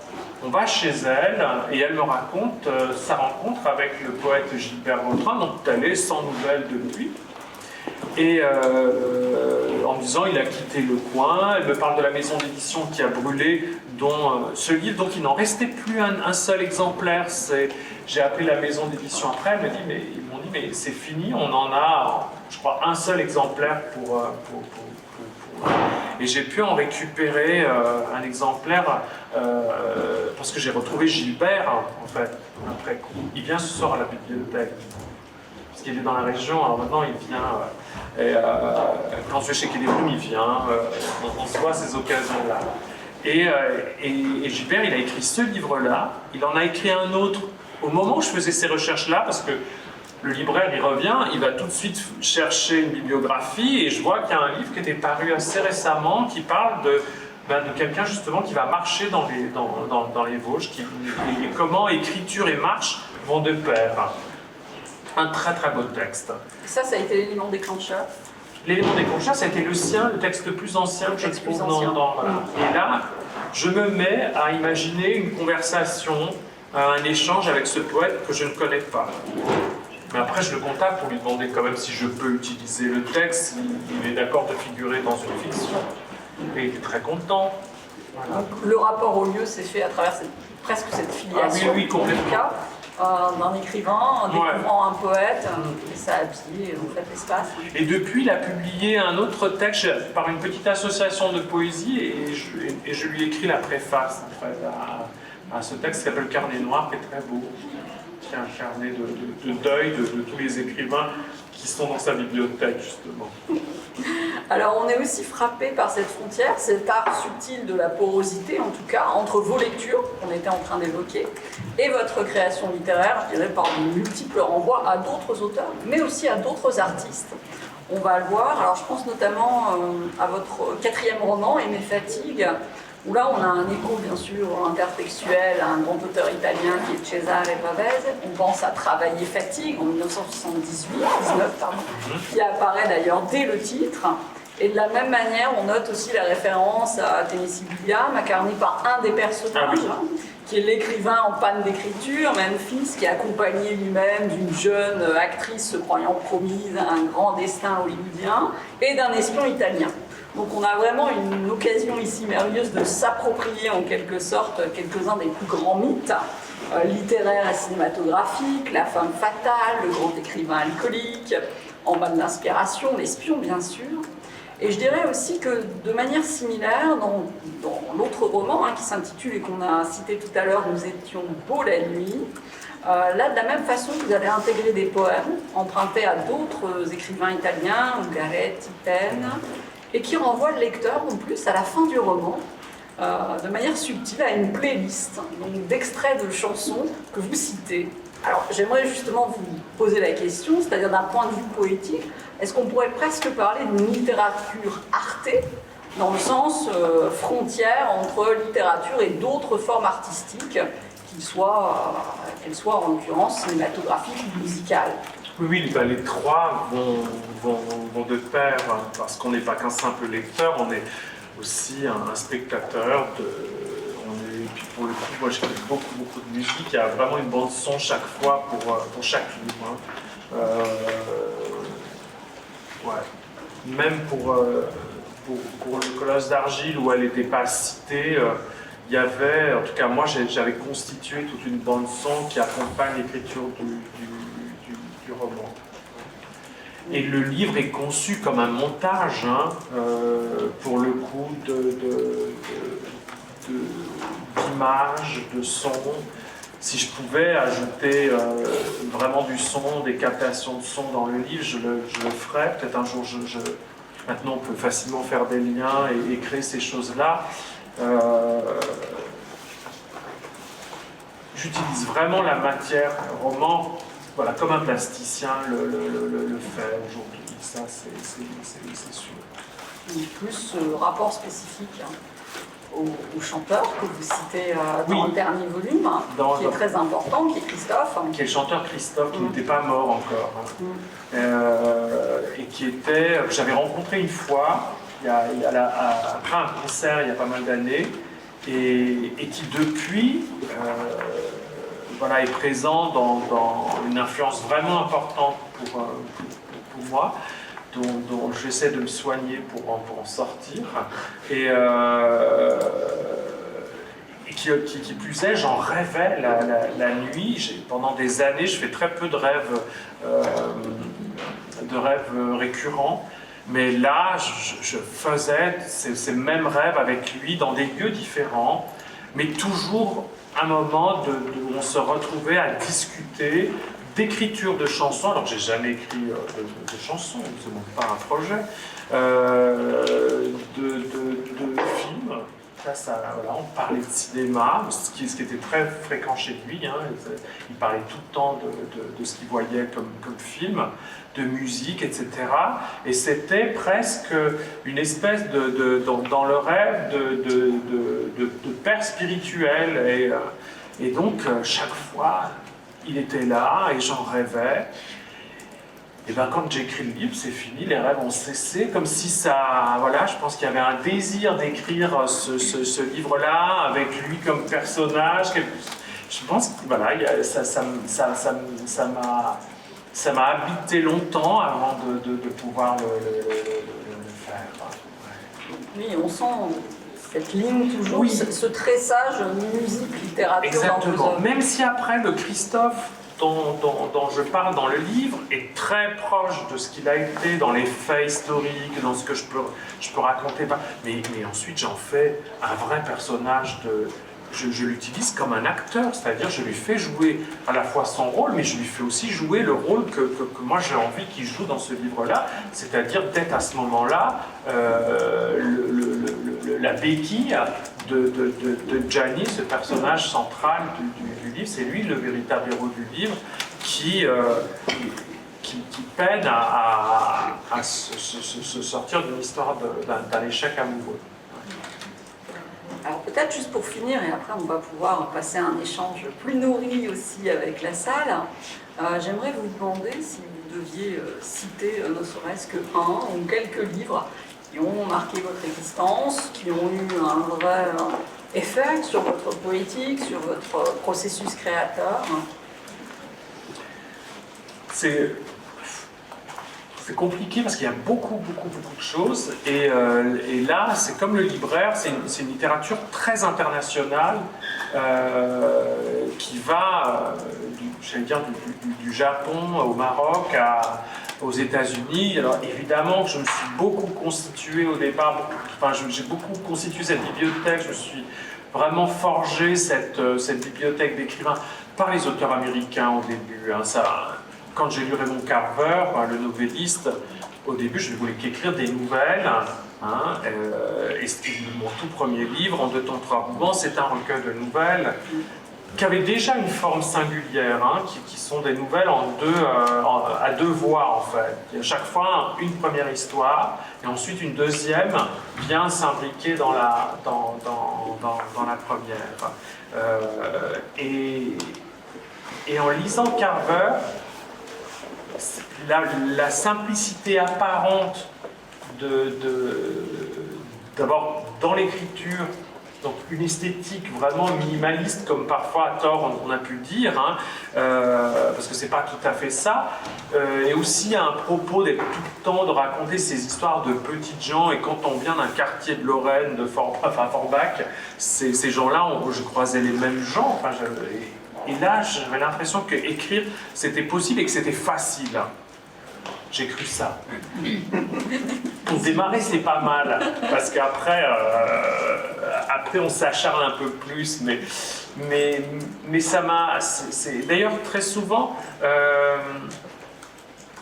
on va chez elle et elle me raconte sa rencontre avec le poète Gilbert Vautrin, dont elle est sans nouvelles de lui. Et en me disant il a quitté le coin, elle me parle de la maison d'édition qui a brûlé, dont ce livre, donc il n'en restait plus un seul exemplaire. J'ai appelé la maison d'édition après, ils m'ont dit mais c'est fini, on en a, je crois, un seul exemplaire pour et j'ai pu en récupérer un exemplaire parce que j'ai retrouvé Gilbert en fait après coup. Il vient ce soir à la bibliothèque parce qu'il est dans la région, alors maintenant il vient quand je vais chez Quai des Brumes il vient, on se voit à ces occasions-là. Et Gilbert, il a écrit ce livre-là, il en a écrit un autre au moment où je faisais ces recherches-là, parce que le libraire, il revient, il va tout de suite chercher une bibliographie, et je vois qu'il y a un livre qui était paru assez récemment, qui parle de quelqu'un justement qui va marcher dans les Vosges, et comment écriture et marche vont de pair. Un très très beau texte. Ça a été l'élément déclencheur. L'élément déclencheur, ça a été le sien, le texte le plus ancien que je trouve voilà. Et là, je me mets à imaginer une conversation, un échange avec ce poète que je ne connais pas. Mais après, je le contacte pour lui demander quand même si je peux utiliser le texte, s'il est d'accord de figurer dans une fiction. Et il est très content. Voilà. Donc, le rapport au lieu s'est fait à travers presque cette filiation. Ah oui, complètement. D'un écrivain, en découvrant un poète, et ça a habillé en fait l'espace. Et depuis, il a publié un autre texte par une petite association de poésie, et je lui ai écrit la préface en fait, à ce texte qui s'appelle Carnet Noir, qui est très beau. Qui est un carnet de deuil de tous les écrivains qui sont dans sa bibliothèque, justement. Alors, on est aussi frappé par cette frontière, cet art subtil de la porosité, en tout cas, entre vos lectures, qu'on était en train d'évoquer, et votre création littéraire, je dirais, par de multiples renvois à d'autres auteurs, mais aussi à d'autres artistes. On va le voir. Alors, je pense notamment à votre 4e roman, Aimer fatigue, où là, on a un écho, bien sûr, intertextuel à un grand auteur italien qui est Cesare Pavese. On pense à Travailler fatigue en 1919, qui apparaît d'ailleurs dès le titre. Et de la même manière, on note aussi la référence à Tennessee Williams, incarné par un des personnages, qui est l'écrivain en panne d'écriture, Memphis, qui est accompagné lui-même d'une jeune actrice se croyant promise à un grand destin hollywoodien, et d'un espion italien. Donc on a vraiment une occasion ici merveilleuse de s'approprier en quelque sorte quelques-uns des plus grands mythes littéraires et cinématographiques, la femme fatale, le grand écrivain alcoolique, en bas de l'inspiration, l'espion bien sûr. Et je dirais aussi que de manière similaire, dans l'autre roman qui s'intitule et qu'on a cité tout à l'heure, Nous étions beaux la nuit, là, de la même façon, vous allez intégrer des poèmes empruntés à d'autres écrivains italiens, Ungaretti, Taine, et qui renvoient le lecteur, en plus, à la fin du roman, de manière subtile, à une playlist d'extraits de chansons que vous citez. Alors, j'aimerais justement vous poser la question, c'est-à-dire d'un point de vue poétique, est-ce qu'on pourrait presque parler d'une littérature artée, dans le sens frontière entre littérature et d'autres formes artistiques, qu'elles soient en l'occurrence cinématographiques ou musicales? Oui, les trois vont de pair, parce qu'on n'est pas qu'un simple lecteur, on est aussi un spectateur. Et puis pour le coup, moi j'écoute beaucoup de musique, il y a vraiment une bande son chaque fois pour chaque livre. Ouais. Même pour le Colosse d'argile, où elle n'était pas citée, il y avait, en tout cas moi j'avais constitué toute une bande son qui accompagne l'écriture du roman. Et le livre est conçu comme un montage, pour le coup, d'images, de sons. Si je pouvais ajouter vraiment du son, des captations de son dans le livre, je le ferais. Peut-être un jour, maintenant on peut facilement faire des liens et créer ces choses-là. J'utilise vraiment la matière roman, voilà, comme un plasticien le fait aujourd'hui. Ça, c'est sûr. Et plus ce rapport spécifique au chanteur que vous citez dans le dernier volume, qui est très important, qui est Christophe. Qui est le chanteur Christophe, qui n'était pas mort encore. Et que j'avais rencontré une fois, après un concert il y a pas mal d'années, et qui depuis est présent dans une influence vraiment importante pour moi, dont j'essaie de me soigner pour en sortir. Et qui plus est, j'en rêvais la nuit. Pendant des années, je fais très peu de rêves récurrents. Mais là, je faisais ces mêmes rêves avec lui dans des lieux différents, mais toujours un moment où on se retrouvait à discuter d'écriture de chansons. Alors, j'ai jamais écrit de chansons, ce n'est pas un projet, de films. Voilà, on parlait de cinéma, ce qui était très fréquent chez lui. Il parlait tout le temps de ce qu'il voyait comme film, de musique, etc. Et c'était presque une espèce dans le rêve de père spirituel. Et donc, chaque fois, il était là et j'en rêvais. Et bien quand j'ai écrit le livre, c'est fini, les rêves ont cessé, comme si ça... Voilà, je pense qu'il y avait un désir d'écrire ce livre-là, avec lui comme personnage. Je pense que voilà, ça m'a habité longtemps avant de pouvoir le faire. Ouais. Oui, on sent cette ligne toujours, ce tressage musique, littérature. Exactement. Dans vos œuvres. Même si après, le Christophe dont je parle dans le livre est très proche de ce qu'il a été dans les faits historiques, dans ce que je peux raconter. Mais ensuite, j'en fais un vrai personnage. Je l'utilise comme un acteur, c'est-à-dire je lui fais jouer à la fois son rôle, mais je lui fais aussi jouer le rôle que moi j'ai envie qu'il joue dans ce livre-là, c'est-à-dire d'être à ce moment-là la béquille de Gianni, ce personnage central du livre. C'est lui le véritable héros du livre qui peine à se sortir d'une histoire d'un échec amoureux. Alors peut-être juste pour finir, et après on va pouvoir passer à un échange plus nourri aussi avec la salle, j'aimerais vous demander si vous deviez citer ne serait-ce que un ou quelques livres qui ont marqué votre existence, qui ont eu un vrai effet sur votre poétique, sur votre processus créateur. C'est compliqué parce qu'il y a beaucoup de choses et là c'est comme le libraire, c'est une littérature très internationale qui va, j'allais dire, du Japon au Maroc aux États-Unis. Alors évidemment, je me suis beaucoup constitué au départ, j'ai beaucoup constitué cette bibliothèque, je me suis vraiment forgé cette bibliothèque d'écrivains par les auteurs américains au début. Quand j'ai lu Raymond Carver, le novelliste, au début, je ne voulais qu'écrire des nouvelles. Et mon tout premier livre, En 2 temps 3 mouvements, c'est un recueil de nouvelles qui avait déjà une forme singulière, qui sont des nouvelles à 2 voix en fait. Il y a chaque fois une première histoire et ensuite une deuxième vient s'imbriquer dans la première. Et en lisant Carver, la simplicité apparente d'abord dans l'écriture, donc une esthétique vraiment minimaliste, comme parfois à tort on a pu dire, parce que c'est pas tout à fait ça, et aussi un propos d'être tout le temps de raconter ces histoires de petites gens, et quand on vient d'un quartier de Lorraine, de Forbach, ces gens-là, je croisais les mêmes gens, et là j'avais l'impression que écrire c'était possible et que c'était facile. J'ai cru ça. Pour démarrer, c'est pas mal, parce qu'après, on s'acharne un peu plus, mais ça m'a... D'ailleurs, très souvent,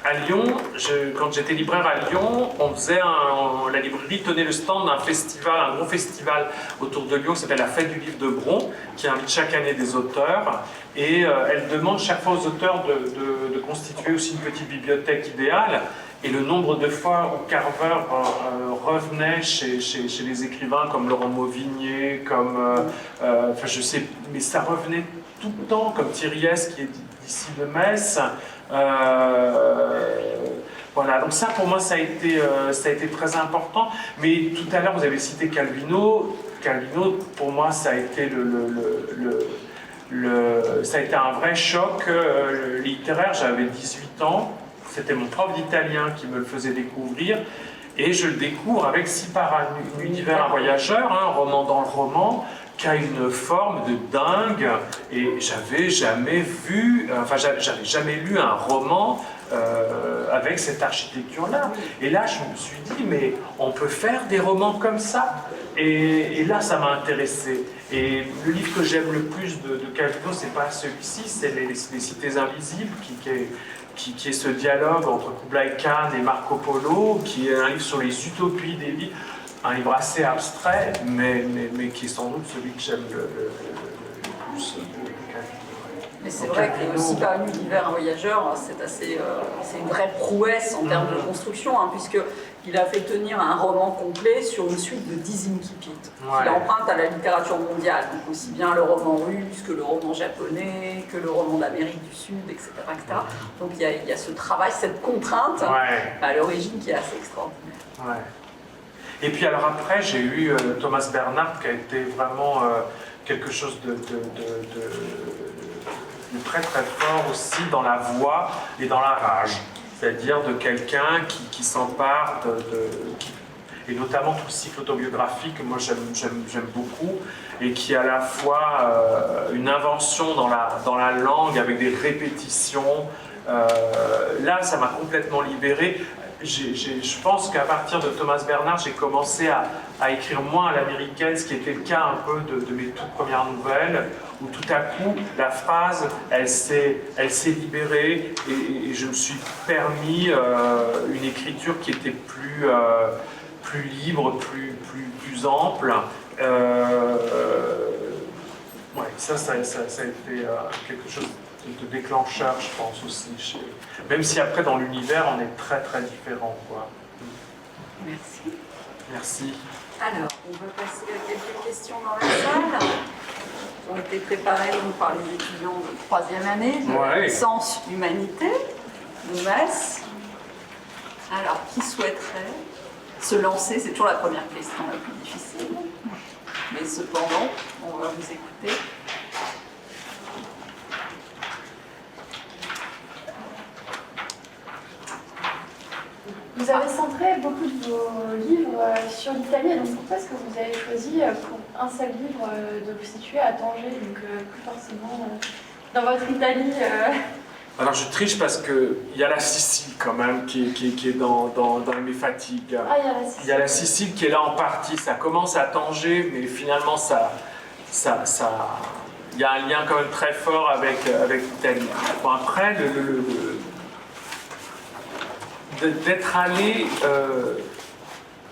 à Lyon, quand j'étais libraire à Lyon, la librairie tenait le stand d'un festival, un gros festival autour de Lyon qui s'appelle la Fête du Livre de Bron, qui invite chaque année des auteurs, et elle demande chaque fois aux auteurs de constituer aussi une petite bibliothèque idéale. Et le nombre de fois où Carver revenait chez les écrivains comme Laurent Mauvigné, je sais, mais ça revenait tout le temps, comme Thierry S, qui est d'ici de Metz. Voilà, donc ça pour moi ça a été très important. Mais tout à l'heure vous avez cité Calvino. Calvino pour moi ça a été ça a été un vrai choc littéraire. J'avais 18 ans, c'était mon prof d'italien qui me le faisait découvrir. Et je le découvre avec Si par un univers un voyageur, un roman dans le roman, qui a une forme de dingue, et j'avais jamais lu un roman avec cette architecture-là. Et là, je me suis dit, mais on peut faire des romans comme ça. Et là, ça m'a intéressé. Et le livre que j'aime le plus de Calvino, c'est pas celui-ci, c'est les Cités invisibles, qui est ce dialogue entre Kublai Khan et Marco Polo, qui est un livre sur les utopies des vies. Un livre assez abstrait, mais qui est sans doute celui que j'aime le plus. Mais c'est vrai que Si par un univers un voyageur, c'est une vraie prouesse en termes de construction, puisqu'il a fait tenir un roman complet sur une suite de 10 incipits. Il emprunte à la littérature mondiale, donc aussi bien le roman russe que le roman japonais, que le roman d'Amérique du Sud, etc. Donc il y a ce travail, cette contrainte à l'origine qui est assez extraordinaire. Ouais. Et puis alors après, j'ai eu Thomas Bernhard qui a été vraiment quelque chose de très très fort aussi dans la voix et dans la rage. C'est-à-dire de quelqu'un qui s'empare et notamment tout le cycle autobiographique que moi j'aime beaucoup, et qui est à la fois une invention dans la langue avec des répétitions. Là, ça m'a complètement libéré. Je pense qu'à partir de Thomas Bernhard, j'ai commencé à écrire moins à l'américaine, ce qui était le cas un peu de mes toutes premières nouvelles, où tout à coup, la phrase, elle s'est libérée, et je me suis permis une écriture qui était plus libre, plus ample. Ça a été quelque chose de déclencheur, je pense aussi. Même si après, dans l'univers, on est très très différents, quoi. Merci. Merci. Alors, on va passer à quelques questions dans la salle. Qui ont été préparées par les étudiants de 3e année de Sciences Humanité de Metz. Alors, qui souhaiterait se lancer? C'est toujours la première question la plus difficile. Mais cependant, on va vous écouter. Vous avez centré beaucoup de vos livres sur l'Italie, donc pourquoi est-ce que vous avez choisi pour un seul livre de vous situer à Tanger, donc plus forcément dans votre Italie. Alors je triche parce qu'il y a la Sicile quand même qui est dans mes fatigues. Ah, il y a la Sicile. Il y a la Sicile qui est là en partie. Ça commence à Tanger, mais finalement il y a un lien quand même très fort avec l'Italie. Bon, après, d'être allé...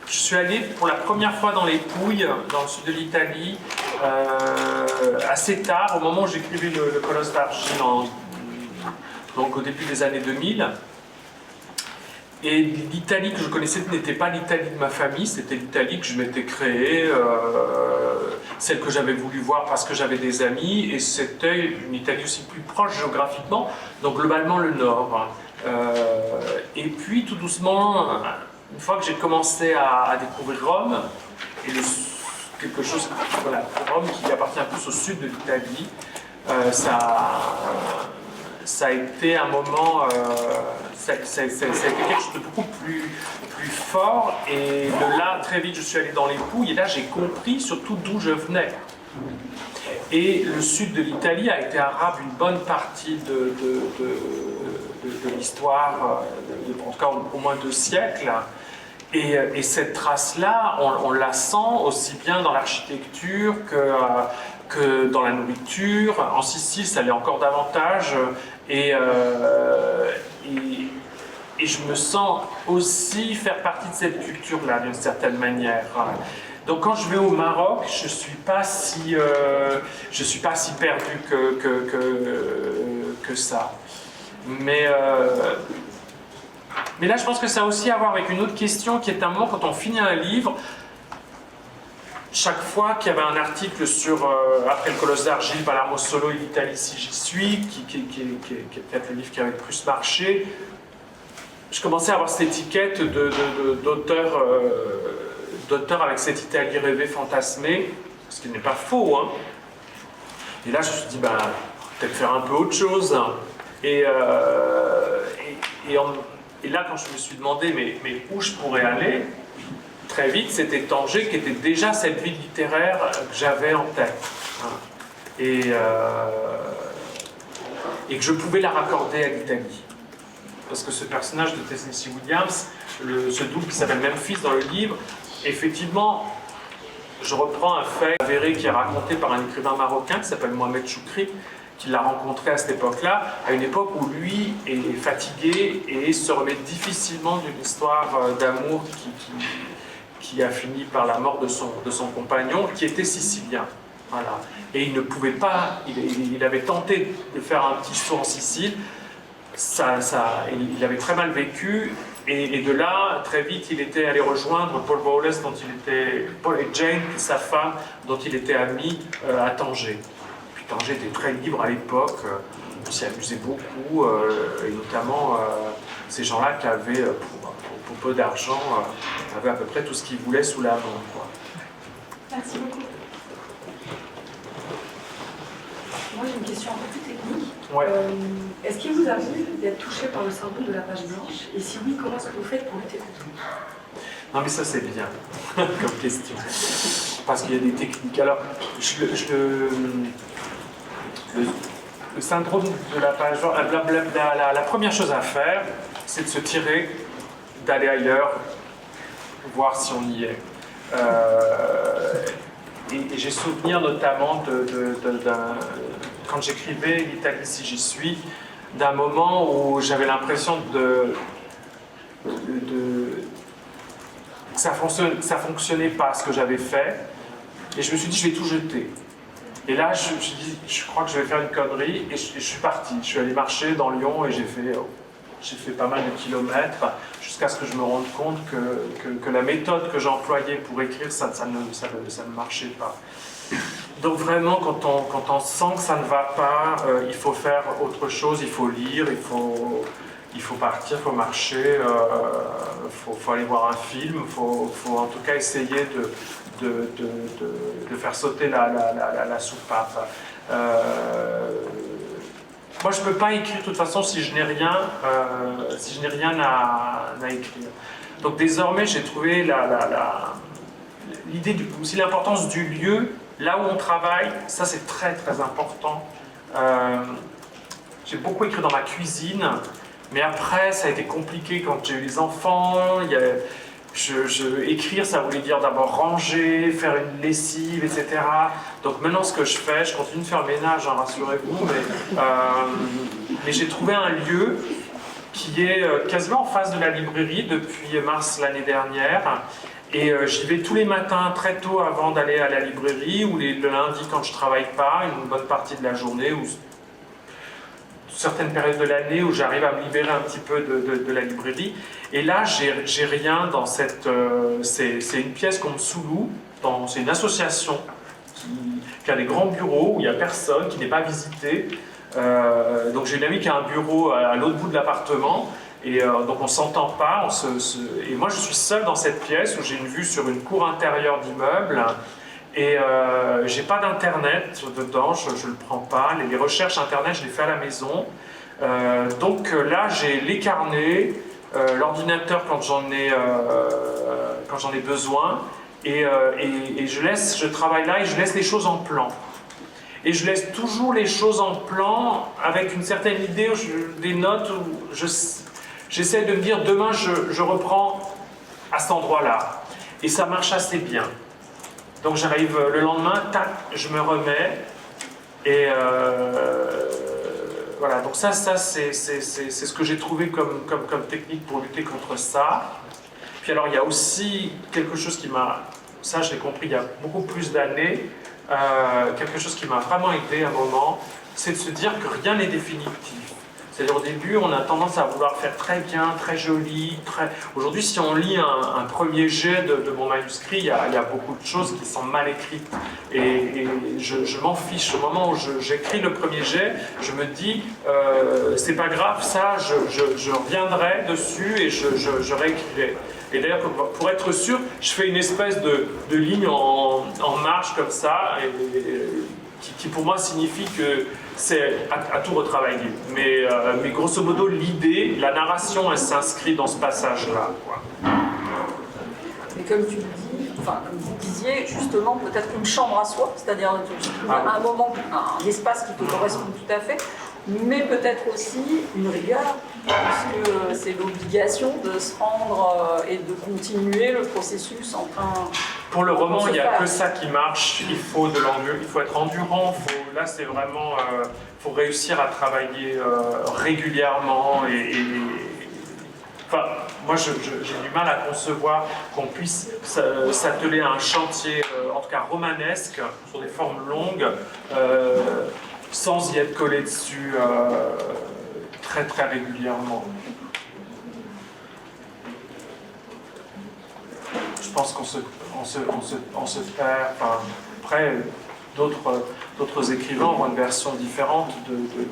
je suis allé pour la première fois dans les Pouilles, dans le sud de l'Italie, assez tard, au moment où j'écrivais le Colosse d'Argile, donc au début des années 2000. Et l'Italie que je connaissais n'était pas l'Italie de ma famille, c'était l'Italie que je m'étais créée, celle que j'avais voulu voir parce que j'avais des amis, et c'était une Italie aussi plus proche géographiquement, donc globalement le nord. Et puis tout doucement, une fois que j'ai commencé à découvrir Rome, et quelque chose, voilà, Rome qui appartient plus au sud de l'Italie, ça a été un moment, ça a été quelque chose de beaucoup plus fort, et de là, très vite, je suis allé dans les Pouilles, et là, j'ai compris surtout d'où je venais. Et le sud de l'Italie a été arabe une bonne partie de l'histoire, en tout cas au moins 2 siècles. Et cette trace-là, on la sent aussi bien dans l'architecture que dans la nourriture. En Sicile, ça l'est encore davantage. Et je me sens aussi faire partie de cette culture-là, d'une certaine manière. Donc quand je vais au Maroc, je ne suis pas si perdu que ça. Mais là, je pense que ça a aussi à voir avec une autre question qui est un moment quand on finit un livre. Chaque fois qu'il y avait un article sur après le Colosse d'Argile, Palermo Solo et l'Italie si j'y suis, qui est peut-être le livre qui avait le plus marché, je commençais à avoir cette étiquette d'auteur avec cette Italie rêvée, fantasmée, ce qui n'est pas faux. Hein. Et là, je me suis dit, peut-être faire un peu autre chose. Et là, quand je me suis demandé mais où je pourrais aller, très vite, c'était Tanger qui était déjà cette ville littéraire que j'avais en tête. Et que je pouvais la raccorder à l'Italie. Parce que ce personnage de Tennessee Williams, ce double qui s'appelle Memphis dans le livre, effectivement, je reprends un fait avéré qui est raconté par un écrivain marocain qui s'appelle Mohamed Choukri, qui l'a rencontré à cette époque-là, à une époque où lui est fatigué et se remet difficilement d'une histoire d'amour qui a fini par la mort de son compagnon, qui était sicilien. Voilà. Et il ne pouvait pas, il avait tenté de faire un petit saut en Sicile, il avait très mal vécu, et de là, très vite, il était allé rejoindre Paul Bowles, Paul et Jane, sa femme, dont il était ami à Tanger. Puis Tanger était très libre à l'époque, on s'y amusait beaucoup, et notamment ces gens-là qui avaient, pour peu d'argent, avaient à peu près tout ce qu'ils voulaient sous la main. Quoi. Merci beaucoup. Moi, j'ai une question un peu plus technique. Ouais. Est-ce qu'il vous arrive d'être touché par le syndrome de la page blanche? Et si oui, comment est-ce que vous faites pour lutter contre? Non, mais ça, c'est bien comme question. Parce qu'il y a des techniques. Alors, le syndrome de la page blanche, la première chose à faire, c'est de se tirer, d'aller ailleurs, voir si on y est. Et j'ai souvenir notamment quand j'écrivais l'Italie si j'y suis, d'un moment où j'avais l'impression que ça fonctionnait pas ce que j'avais fait, et je me suis dit je vais tout jeter. Et là je crois que je vais faire une connerie, et je suis parti. Je suis allé marcher dans Lyon et j'ai fait pas mal de kilomètres jusqu'à ce que je me rende compte que la méthode que j'employais pour écrire, ça ne marchait pas. Donc vraiment, quand on sent que ça ne va pas, il faut faire autre chose, il faut lire, il faut partir, il faut marcher, faut aller voir un film, il faut en tout cas essayer de faire sauter la soupape. Moi, je ne peux pas écrire de toute façon si je n'ai rien à écrire. Donc désormais, j'ai trouvé aussi l'importance du lieu, là où on travaille, ça c'est très très important. J'ai beaucoup écrit dans ma cuisine, mais après ça a été compliqué quand j'ai eu les enfants. Écrire, ça voulait dire d'abord ranger, faire une lessive, etc. Donc maintenant, ce que je fais, je continue de faire le ménage, hein, rassurez-vous, mais j'ai trouvé un lieu qui est quasiment en face de la librairie depuis mars l'année dernière. Et j'y vais tous les matins très tôt avant d'aller à la librairie, ou le lundi quand je ne travaille pas, une bonne partie de la journée, ou certaines périodes de l'année où j'arrive à me libérer un petit peu de la librairie. Et là, j'ai rien dans cette... c'est une pièce qu'on me sous-loue, c'est une association qui a des grands bureaux où il n'y a personne, qui n'est pas visité. Donc j'ai une amie qui a un bureau à l'autre bout de l'appartement, et donc on ne s'entend pas. Et moi, je suis seul dans cette pièce où j'ai une vue sur une cour intérieure d'immeuble. Et j'ai pas d'internet dedans, je ne le prends pas. Les recherches internet, je les fais à la maison. Donc là, j'ai les carnets, l'ordinateur quand j'en ai besoin, et je travaille là et je laisse les choses en plan. Et je laisse toujours les choses en plan avec une certaine idée, des notes où j'essaie de me dire demain je reprends à cet endroit-là. Et ça marche assez bien. Donc j'arrive le lendemain, tac, je me remets, et voilà. Donc ça c'est ce que j'ai trouvé comme technique pour lutter contre ça. Puis alors il y a aussi quelque chose qui m'a, ça je l'ai compris il y a beaucoup plus d'années, quelque chose qui m'a vraiment aidé à un moment, c'est de se dire que rien n'est définitif. C'est-à-dire au début, on a tendance à vouloir faire très bien, très joli, très... Aujourd'hui, si on lit un premier jet de mon manuscrit, il y a beaucoup de choses qui sont mal écrites. Et je m'en fiche. Au moment où j'écris le premier jet, je me dis, c'est pas grave, ça, je reviendrai dessus et je réécrirai. Et d'ailleurs, pour être sûr, je fais une espèce de ligne en marge comme ça, qui pour moi signifie que c'est à tout retravailler. Mais grosso modo, l'idée, la narration, elle s'inscrit dans ce passage-là. Mais comme tu le dis, enfin, comme vous disiez, justement, peut-être une chambre à soi, c'est-à-dire un moment, un espace qui te correspond tout à fait, mais peut-être aussi une rigueur, parce que c'est l'obligation de se rendre et de continuer le processus en train. Pour le roman, il n'y a que ça qui marche. Il faut être endurant. Là, c'est vraiment, faut réussir à travailler régulièrement enfin, moi, j'ai du mal à concevoir qu'on puisse s'atteler à un chantier, en tout cas romanesque, sur des formes longues, sans y être collé dessus très très régulièrement. Je pense qu'on se perd. Enfin, après, d'autres écrivains ont une version différente,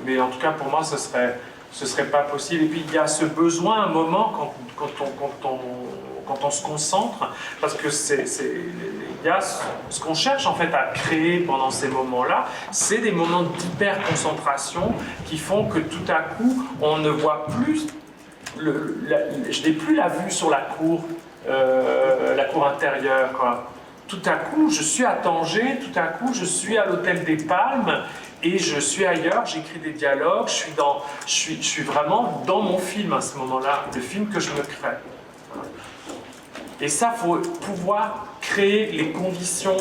mais en tout cas pour moi ce serait pas possible. Et puis il y a ce besoin à un moment quand on se concentre, parce que il y a ce qu'on cherche en fait à créer pendant ces moments-là, c'est des moments d'hyper-concentration qui font que tout à coup on ne voit plus, je n'ai plus la vue sur la cour intérieure, quoi. Tout à coup, je suis à Tanger, tout à coup, je suis à l'Hôtel des Palmes, et je suis ailleurs, j'écris des dialogues, je suis vraiment dans mon film à ce moment-là, le film que je me crée. Et ça, il faut pouvoir créer les conditions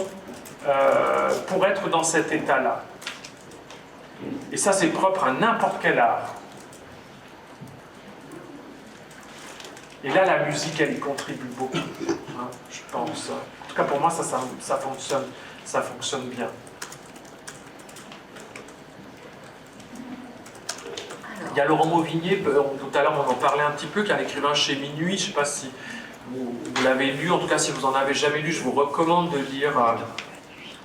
pour être dans cet état-là. Et ça, c'est propre à n'importe quel art. Et là, la musique, elle y contribue beaucoup, hein, je pense. En tout cas, pour moi, ça fonctionne bien. Il y a Laurent Mauvigné, tout à l'heure on en parlait un petit peu, qui est un écrivain chez Minuit, je ne sais pas si vous l'avez lu, en tout cas si vous n'en avez jamais lu, je vous recommande de lire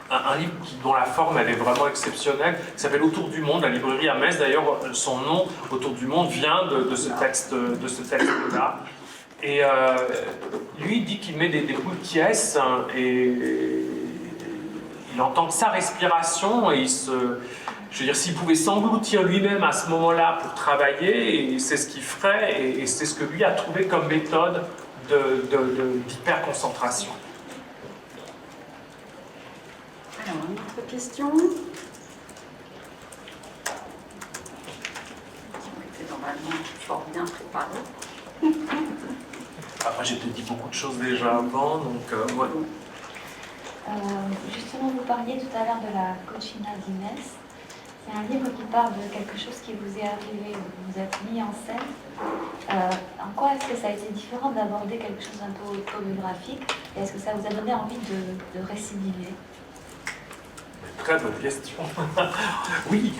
un livre dont la forme elle est vraiment exceptionnelle, qui s'appelle Autour du monde, la librairie à Metz, d'ailleurs son nom, Autour du monde, vient de ce texte-là. Et lui, il dit qu'il met des boules de pièces et il entend sa respiration et je veux dire, s'il pouvait s'engloutir lui-même à ce moment-là pour travailler, c'est ce qu'il ferait et c'est ce que lui a trouvé comme méthode d'hyperconcentration. D'autres questions qui ont été normalement fort bien préparées. Après, j'ai peut-être dit beaucoup de choses déjà avant, donc ouais. Justement, vous parliez tout à l'heure de la Cochina d'Inès. C'est un livre qui parle de quelque chose qui vous est arrivé, vous êtes mis en scène. En quoi est-ce que ça a été différent d'aborder quelque chose d'un peu autobiographique? Et est-ce que ça vous a donné envie de récidiver? Très bonne question. Oui,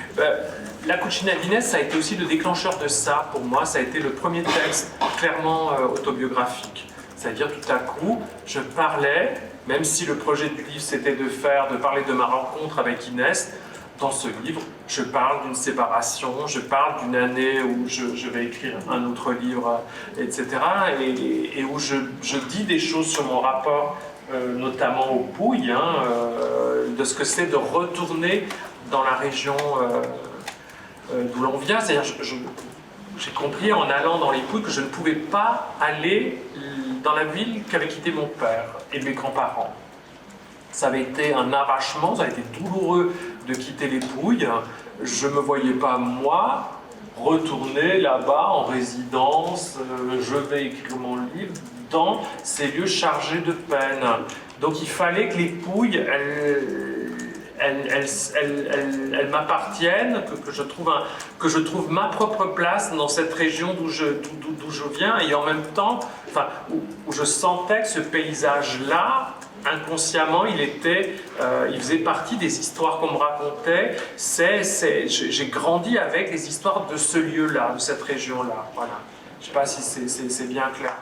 la Cucina d'Inès, ça a été aussi le déclencheur de ça pour moi. Ça a été le premier texte clairement autobiographique. C'est-à-dire tout à coup, je parlais, même si le projet du livre c'était de parler de ma rencontre avec Inès, dans ce livre, je parle d'une séparation, je parle d'une année où je vais écrire un autre livre, etc. Et où je dis des choses sur mon rapport, notamment aux Pouilles, de ce que c'est de retourner dans la région d'où l'on vient. C'est-à-dire, j'ai compris en allant dans les Pouilles que je ne pouvais pas aller dans la ville qu'avait quitté mon père et mes grands-parents. Ça avait été un arrachement, ça a été douloureux de quitter les Pouilles. Je ne me voyais pas, moi, retourner là-bas en résidence, je vais écrire mon livre, dans ces lieux chargés de peine. Donc il fallait que les Pouilles, elles m'appartiennent, que je trouve ma propre place dans cette région d'où je viens, et en même temps, où je sentais que ce paysage-là, inconsciemment, il faisait partie des histoires qu'on me racontait. J'ai grandi avec les histoires de ce lieu-là, de cette région-là. Voilà. Je ne sais pas si c'est bien clair.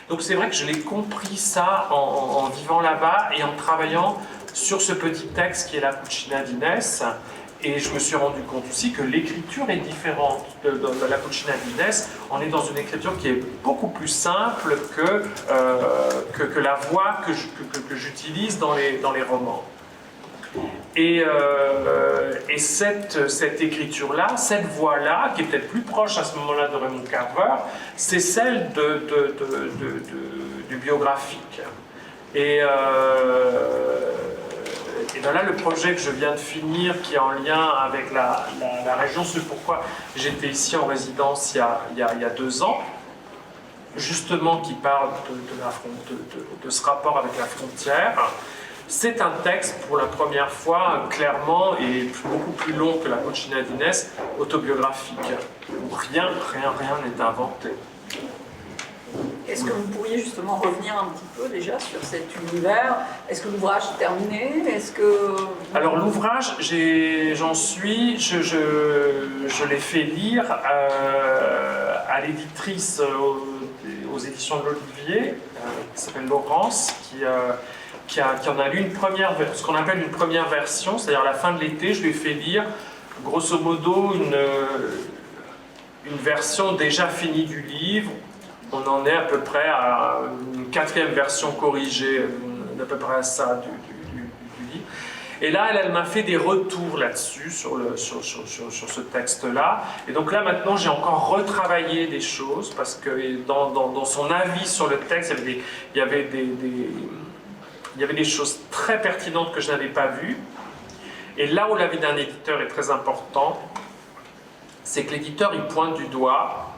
Donc c'est vrai que je l'ai compris ça en vivant là-bas et en travaillant sur ce petit texte qui est la Cucina d'Inès. Et je me suis rendu compte aussi que l'écriture est différente de la Cucina d'Inès. On est dans une écriture qui est beaucoup plus simple que la voix que j'utilise dans les romans. Et cette écriture-là, cette voix-là, qui est peut-être plus proche à ce moment-là de Raymond Carver, c'est celle du biographique. Et bien là, le projet que je viens de finir, qui est en lien avec la région, c'est pourquoi j'étais ici en résidence il y a 2 ans, justement qui parle de ce rapport avec la frontière. C'est un texte, pour la première fois, clairement, et beaucoup plus long que la Cucina d'Inès, autobiographique, où rien n'est inventé. Est-ce que vous pourriez justement revenir un petit peu déjà sur cet univers? Est-ce que l'ouvrage est terminé? Alors l'ouvrage, je l'ai fait lire à l'éditrice aux éditions de l'Olivier, qui s'appelle Laurence, qui en a lu ce qu'on appelle une première version, c'est-à-dire à la fin de l'été, je lui ai fait lire grosso modo une version déjà finie du livre. On en est à peu près à une 4e version corrigée, à peu près à ça du livre. Et là, elle m'a fait des retours là-dessus, sur ce texte-là. Et donc là, maintenant, j'ai encore retravaillé des choses, parce que dans son avis sur le texte, il y avait des choses très pertinentes que je n'avais pas vues. Et là où l'avis d'un éditeur est très important, c'est que l'éditeur, il pointe du doigt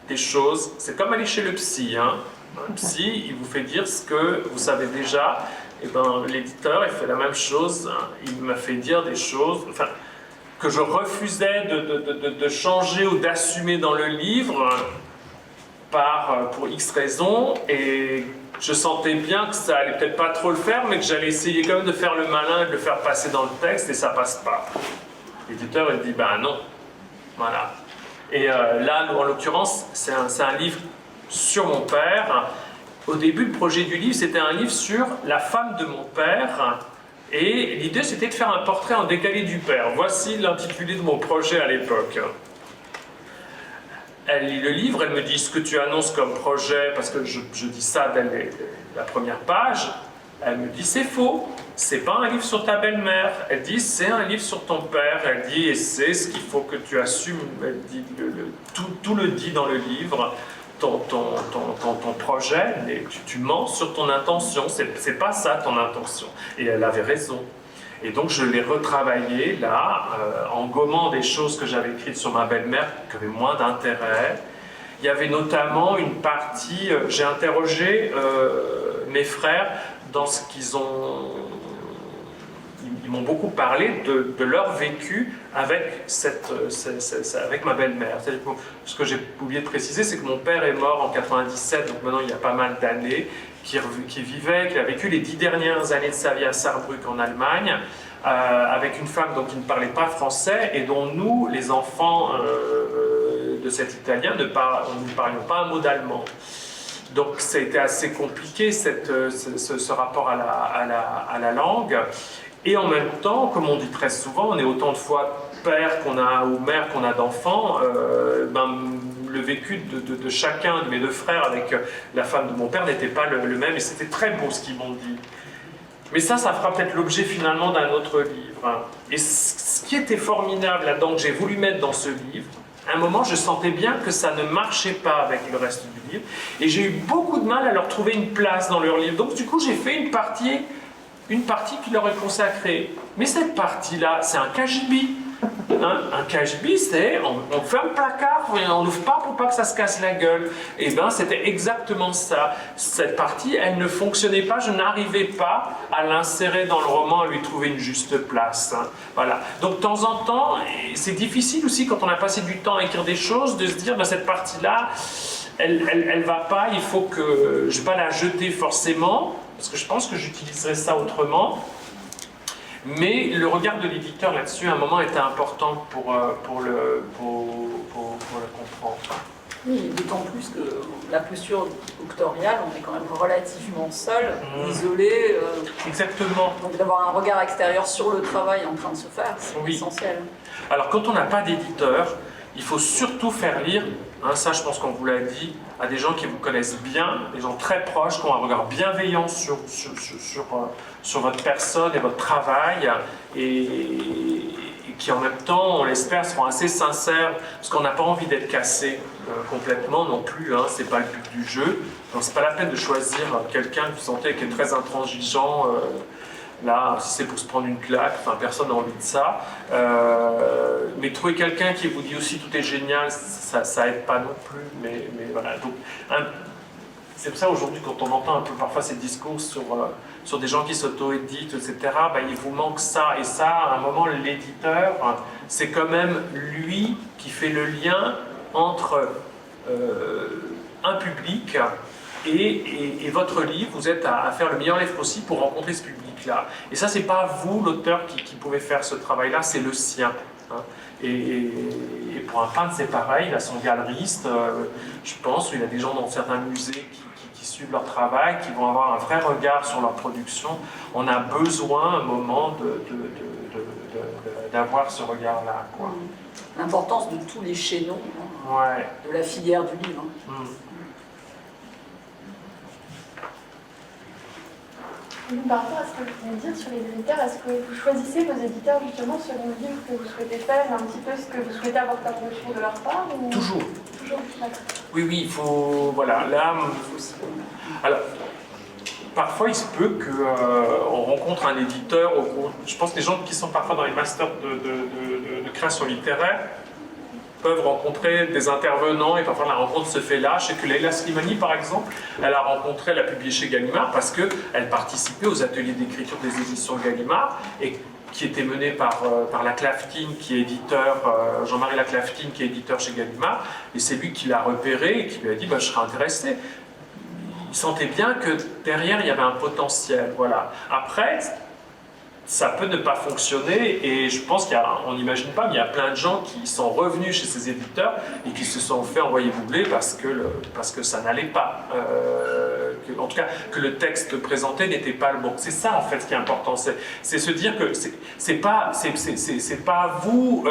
des choses. C'est comme aller chez le psy. Le psy, il vous fait dire ce que vous savez déjà. Et ben, l'éditeur, il fait la même chose. Il m'a fait dire des choses que je refusais de changer ou d'assumer dans le livre pour X raisons. Et je sentais bien que ça allait peut-être pas trop le faire, mais que j'allais essayer quand même de faire le malin et de le faire passer dans le texte, et ça passe pas. L'éditeur, il dit, ben non. Voilà. Et là, en l'occurrence, c'est un livre sur mon père. Au début, le projet du livre, c'était un livre sur la femme de mon père. Et l'idée, c'était de faire un portrait en décalé du père. Voici l'intitulé de mon projet à l'époque. Elle lit le livre, elle me dit ce que tu annonces comme projet, parce que je dis ça dès la première page. Elle me dit c'est faux, c'est pas un livre sur ta belle-mère. Elle dit c'est un livre sur ton père. Elle dit et c'est ce qu'il faut que tu assumes. Elle dit tout le dit dans le livre. Ton projet, tu mens sur ton intention. C'est pas ça ton intention. Et elle avait raison. Et donc je l'ai retravaillé là, en gommant des choses que j'avais écrites sur ma belle-mère qui avaient moins d'intérêt. Il y avait notamment une partie, j'ai interrogé mes frères dans ce qu'ils ont... Ils m'ont beaucoup parlé de leur vécu avec, avec ma belle-mère. Ce que j'ai oublié de préciser, c'est que mon père est mort en 97, donc maintenant il y a pas mal d'années, qui a vécu les 10 dernières années de sa vie à Saarbrück en Allemagne, avec une femme donc, qui ne parlait pas français et dont nous, les enfants de cet Italien, nous ne parlions pas un mot d'allemand. Donc ça a été assez compliqué ce rapport à la langue. Et en même temps, comme on dit très souvent, on est autant de fois père qu'on a ou mère qu'on a d'enfants. Le vécu de chacun de mes deux frères avec la femme de mon père n'était pas le même, et c'était très beau ce qu'ils m'ont dit. Mais ça fera peut-être l'objet finalement d'un autre livre. Et ce qui était formidable là-dedans, que j'ai voulu mettre dans ce livre, à un moment je sentais bien que ça ne marchait pas avec le reste du livre, et j'ai eu beaucoup de mal à leur trouver une place dans leur livre. Donc du coup j'ai fait une partie qui leur est consacrée. Mais cette partie-là, c'est un cagibi. Un cagibi, c'est on ferme le placard et on n'ouvre pas pour pas que ça se casse la gueule. Et bien, c'était exactement ça. Cette partie, elle ne fonctionnait pas. Je n'arrivais pas à l'insérer dans le roman, à lui trouver une juste place. Voilà. Donc, de temps en temps, c'est difficile aussi quand on a passé du temps à écrire des choses, de se dire, cette partie-là, elle va pas, il faut que je ne vais pas la jeter forcément, parce que je pense que j'utiliserai ça autrement. Mais le regard de l'éditeur là-dessus, à un moment, était important pour le comprendre. Oui, d'autant plus que la posture doctoriale, on est quand même relativement seul, isolé. Exactement. Donc d'avoir un regard extérieur sur le travail en train de se faire, c'est essentiel. Alors quand on n'a pas d'éditeur, il faut surtout faire lire, ça je pense qu'on vous l'a dit, à des gens qui vous connaissent bien, des gens très proches, qui ont un regard bienveillant sur votre personne et votre travail, et qui en même temps, on l'espère, seront assez sincères, parce qu'on n'a pas envie d'être cassé complètement non plus, c'est pas le but du jeu. Donc c'est pas la peine de choisir quelqu'un que vous sentez qui est très intransigeant, là, si c'est pour se prendre une claque, personne n'a envie de ça. Mais trouver quelqu'un qui vous dit aussi tout est génial, ça aide pas non plus. Mais voilà. Donc, c'est pour ça aujourd'hui, quand on entend un peu parfois ces discours sur des gens qui s'auto-éditent, etc., il vous manque ça. Et ça, à un moment, l'éditeur, c'est quand même lui qui fait le lien entre un public et votre livre. Vous êtes à faire le meilleur livre possible pour rencontrer ce public-là. Et ça, c'est pas vous, l'auteur, qui pouvez faire ce travail-là, c'est le sien. Et pour un peintre, c'est pareil, il a son galeriste, je pense, il y a des gens dans certains musées qui suivent leur travail, qui vont avoir un vrai regard sur leur production. On a besoin, à un moment, d'avoir ce regard-là. L'importance de tous les chaînons de la filière du livre. Par rapport à ce que vous venez de dire sur les éditeurs, est-ce que vous choisissez vos éditeurs justement selon le livre que vous souhaitez faire, un petit peu ce que vous souhaitez avoir comme retour de leur part ou... Toujours. Toujours, d'accord. Oui, il faut... Voilà, là... Alors, parfois, il se peut qu'on rencontre un éditeur, je pense que les gens qui sont parfois dans les masters de création littéraire peuvent rencontrer des intervenants, et parfois la rencontre se fait là. Je sais que Leila Slimani, par exemple, elle a rencontré, elle a publié chez Gallimard parce qu'elle participait aux ateliers d'écriture des éditions Gallimard, et qui était menée par Laclaftine, qui est éditeur, Jean-Marie Laclaftine, qui est éditeur chez Gallimard, et c'est lui qui l'a repéré et qui lui a dit je serais intéressé. Il sentait bien que derrière il y avait un potentiel. Voilà. Après, ça peut ne pas fonctionner, et je pense qu'on n'imagine pas, mais il y a plein de gens qui sont revenus chez ces éditeurs et qui se sont fait envoyer bouler parce que ça n'allait pas. En tout cas, que le texte présenté n'était pas le bon. C'est ça en fait ce qui est important, c'est se dire que c'est pas vous,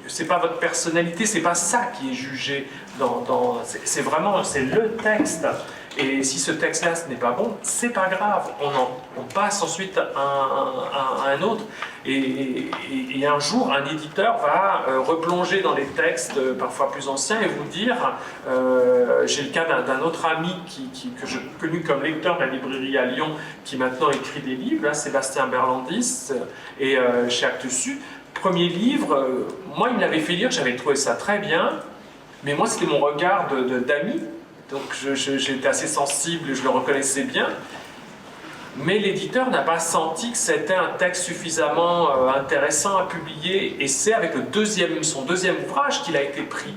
c'est pas votre personnalité, c'est pas ça qui est jugé c'est vraiment le texte. Et si ce texte-là, ce n'est pas bon, c'est pas grave. On passe ensuite à un autre. Et un jour, un éditeur va replonger dans les textes parfois plus anciens et vous dire, j'ai le cas d'un autre ami que j'ai connu comme lecteur de la librairie à Lyon, qui maintenant écrit des livres, là, Sébastien Berlandis, et chez Actes Sud. Premier livre, moi il me l'avait fait lire, j'avais trouvé ça très bien, mais moi c'était mon regard d'ami. Donc j'étais assez sensible, je le reconnaissais bien, mais l'éditeur n'a pas senti que c'était un texte suffisamment intéressant à publier, et c'est avec son deuxième ouvrage qu'il a été pris.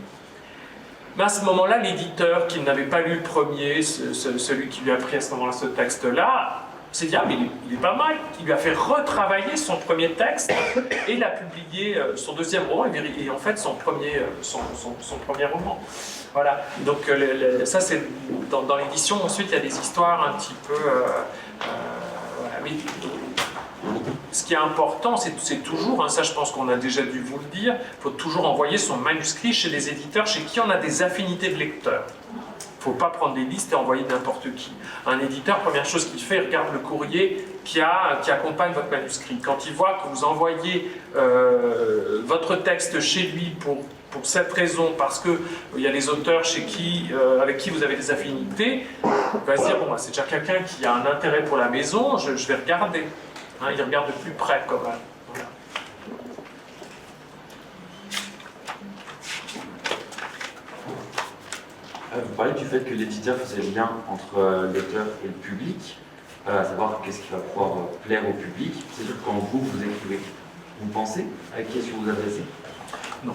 Mais à ce moment-là, l'éditeur, qui n'avait pas lu le premier, celui qui lui a pris à ce moment-là ce texte-là, s'est dit « Ah, mais il est pas mal ». Il lui a fait retravailler son premier texte et il a publié son deuxième roman, et en fait son premier roman. Voilà, donc ça c'est dans l'édition. Ensuite il y a des histoires un petit peu... voilà. Mais ce qui est important, c'est toujours, ça je pense qu'on a déjà dû vous le dire, il faut toujours envoyer son manuscrit chez des éditeurs chez qui on a des affinités de lecteurs. Il ne faut pas prendre des listes et envoyer n'importe qui. Un éditeur, première chose qu'il fait, il regarde le courrier qui accompagne votre manuscrit. Quand il voit que vous envoyez votre texte chez lui pour cette raison, parce qu'il y a des auteurs avec qui vous avez des affinités, il va se dire, bon, c'est déjà quelqu'un qui a un intérêt pour la maison, je vais regarder. Hein, il regarde de plus près quand même. Voilà. Vous parlez du fait que l'éditeur faisait le lien entre l'auteur et le public, à savoir qu'est-ce qui va pouvoir plaire au public. C'est sûr que quand vous écrivez, vous pensez à qui est-ce que vous adressez? Non.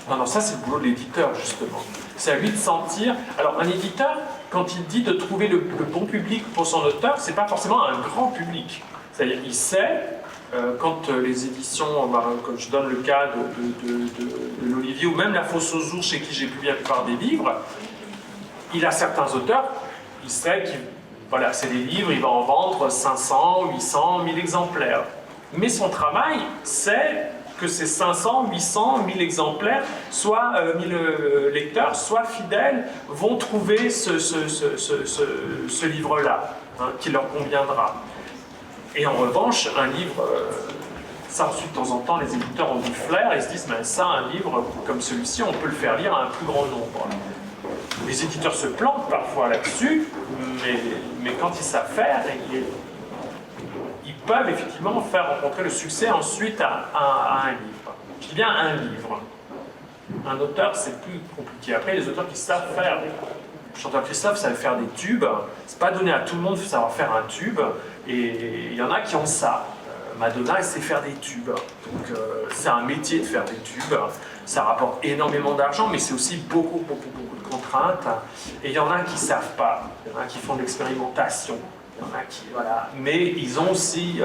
Non, ça c'est le boulot de l'éditeur justement. C'est à lui de sentir. Alors un éditeur, quand il dit de trouver le bon public pour son auteur, c'est pas forcément un grand public. C'est-à-dire il sait, quand les éditions, comme je donne le cas de l'Olivier ou même la Fosse aux Ours chez qui j'ai publié la plupart des livres, il a certains auteurs, il sait que voilà, c'est des livres, il va en vendre 500, 800, 1000 exemplaires. Mais son travail, c'est que ces 500, 800, 1000 exemplaires, soit 1000 lecteurs, soit fidèles, vont trouver ce livre-là, hein, qui leur conviendra. Et en revanche, un livre, ça ensuite de temps en temps, les éditeurs ont du flair et se disent, ben ça, un livre comme celui-ci, on peut le faire lire à un plus grand nombre. Les éditeurs se plantent parfois là-dessus, mais quand ils savent faire, ils peuvent effectivement faire rencontrer le succès ensuite à un livre. Je dis bien un livre. Un auteur, c'est plus compliqué. Après, les auteurs qui savent faire, le chanteur Christophe savait faire des tubes, c'est pas donné à tout le monde de savoir faire un tube, et il y en a qui ont ça. Madonna, elle sait faire des tubes, donc c'est un métier de faire des tubes, ça rapporte énormément d'argent, mais c'est aussi beaucoup de contraintes, et il y en a qui savent pas, il y en a qui font de l'expérimentation. Il y en a qui, voilà. Mais ils ont aussi,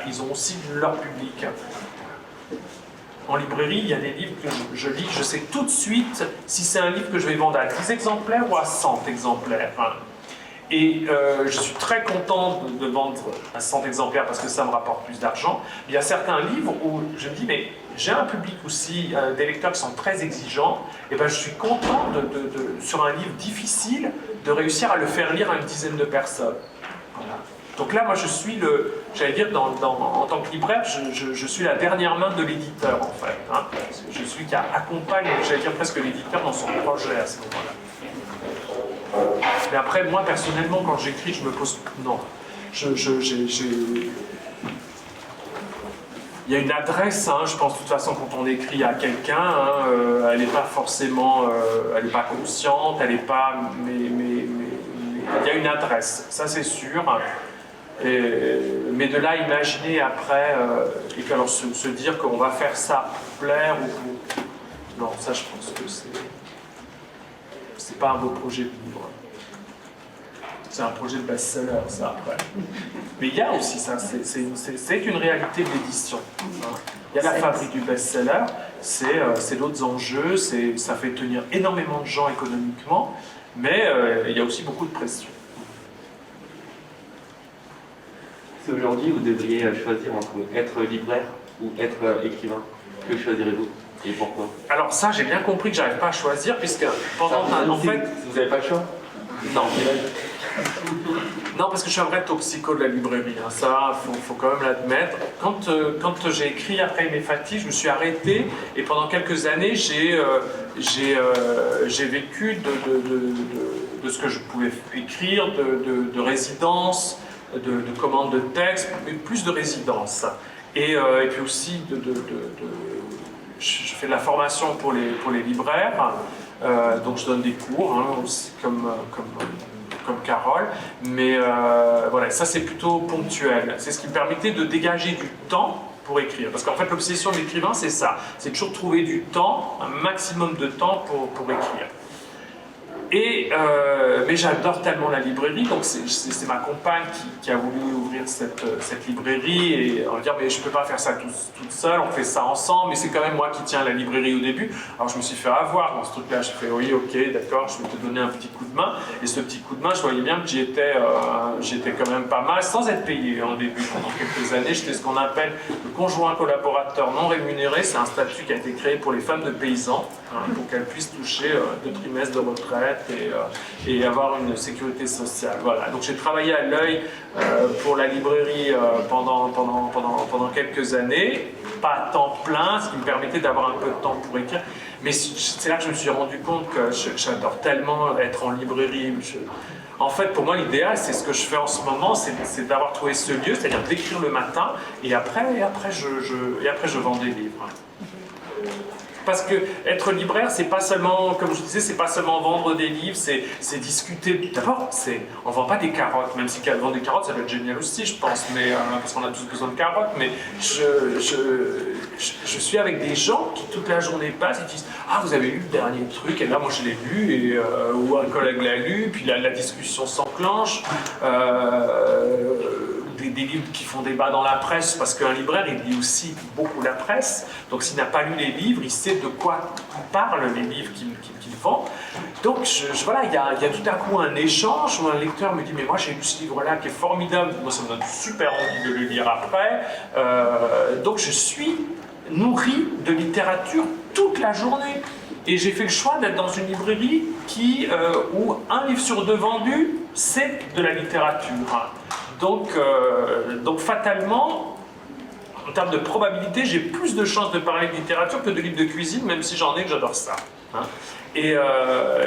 ils ont aussi leur public. En librairie, il y a des livres que je lis, je sais tout de suite si c'est un livre que je vais vendre à 10 exemplaires ou à 100 exemplaires. Et je suis très content de vendre à 100 exemplaires parce que ça me rapporte plus d'argent. Il y a certains livres où je me dis, mais j'ai un public aussi, des lecteurs qui sont très exigeants, et ben je suis content sur un livre difficile de réussir à le faire lire à une dizaine de personnes. Voilà. Donc là, moi je suis j'allais dire, en tant que libraire, je suis la dernière main de l'éditeur en fait. Hein. Je suis qui accompagne, j'allais dire presque l'éditeur dans son projet à ce moment-là. Mais après, moi personnellement, quand j'écris, je me pose... Non. Il y a une adresse, hein, je pense de toute façon quand on écrit à quelqu'un, hein, elle n'est pas forcément, elle n'est pas consciente, elle n'est pas, mais il y a une adresse, ça c'est sûr. Mais de là imaginer après et puis alors se dire qu'on va faire ça pour plaire ou pour... Non, ça je pense que c'est pas un beau projet de livre. C'est un projet de best-seller, ça, après. Mais il y a aussi ça, c'est une réalité de l'édition. Il y a la fabrique du best-seller, c'est d'autres enjeux, ça fait tenir énormément de gens économiquement, mais il y a aussi beaucoup de pression. Si aujourd'hui vous devriez choisir entre être libraire ou être écrivain, que choisirez-vous et pourquoi? Alors ça, j'ai bien compris que j'arrive pas à choisir, puisque pendant en fait... Vous n'avez pas le choix? Non. Non, parce que je suis un vrai toxico de la librairie, hein. Ça, faut quand même l'admettre. Quand j'ai écrit après mes fatigues, je me suis arrêté et pendant quelques années, j'ai vécu de ce que je pouvais écrire, de résidence, de commandes de texte, mais plus de résidence. Et puis aussi, je fais de la formation pour les libraires, donc je donne des cours, hein, aussi comme Carole, mais voilà, ça c'est plutôt ponctuel. C'est ce qui me permettait de dégager du temps pour écrire. Parce qu'en fait, l'obsession de l'écrivain, c'est ça. C'est toujours trouver du temps, un maximum de temps pour écrire. Mais j'adore tellement la librairie, donc c'est ma compagne qui a voulu ouvrir cette librairie et on va dire mais je peux pas faire ça toute seule, on fait ça ensemble, mais c'est quand même moi qui tiens la librairie au début. Alors je me suis fait avoir dans ce truc-là, j'ai fait oui, ok, d'accord, je vais te donner un petit coup de main. Et ce petit coup de main, je voyais bien que j'étais quand même pas mal, sans être payé en début. Pendant quelques années, j'étais ce qu'on appelle le conjoint collaborateur non rémunéré. C'est un statut qui a été créé pour les femmes de paysans, hein, pour qu'elles puissent toucher 2 trimestres de retraite et avoir une sécurité sociale. Voilà. Donc j'ai travaillé à l'œil pour la librairie pendant quelques années, pas à temps plein, ce qui me permettait d'avoir un peu de temps pour écrire. Mais c'est là que je me suis rendu compte que j'adore tellement être en librairie. En fait, pour moi, l'idéal, c'est ce que je fais en ce moment, c'est d'avoir trouvé ce lieu, c'est-à-dire d'écrire le matin, et après je vends des livres. Parce que être libraire, c'est pas seulement, comme je disais, c'est pas seulement vendre des livres, c'est discuter. D'abord, on vend pas des carottes, même si vendre des carottes, ça va être génial aussi, je pense, mais parce qu'on a tous besoin de carottes. Mais je suis avec des gens qui toute la journée passent et disent ah vous avez lu le dernier truc et là moi je l'ai lu ou un collègue l'a lu, puis la discussion s'enclenche. Des livres qui font débat dans la presse, parce qu'un libraire, il lit aussi beaucoup la presse. Donc s'il n'a pas lu les livres, il sait de quoi parlent les livres qu'il vend. Donc voilà, il y a tout à coup un échange où un lecteur me dit mais moi j'ai lu ce livre-là qui est formidable, moi ça me donne super envie de le lire après. Donc je suis nourri de littérature toute la journée. Et j'ai fait le choix d'être dans une librairie où un livre sur 2 vendu, c'est de la littérature. Donc fatalement, en termes de probabilité, j'ai plus de chances de parler de littérature que de livres de cuisine, même si j'en ai, que j'adore ça. Hein. Et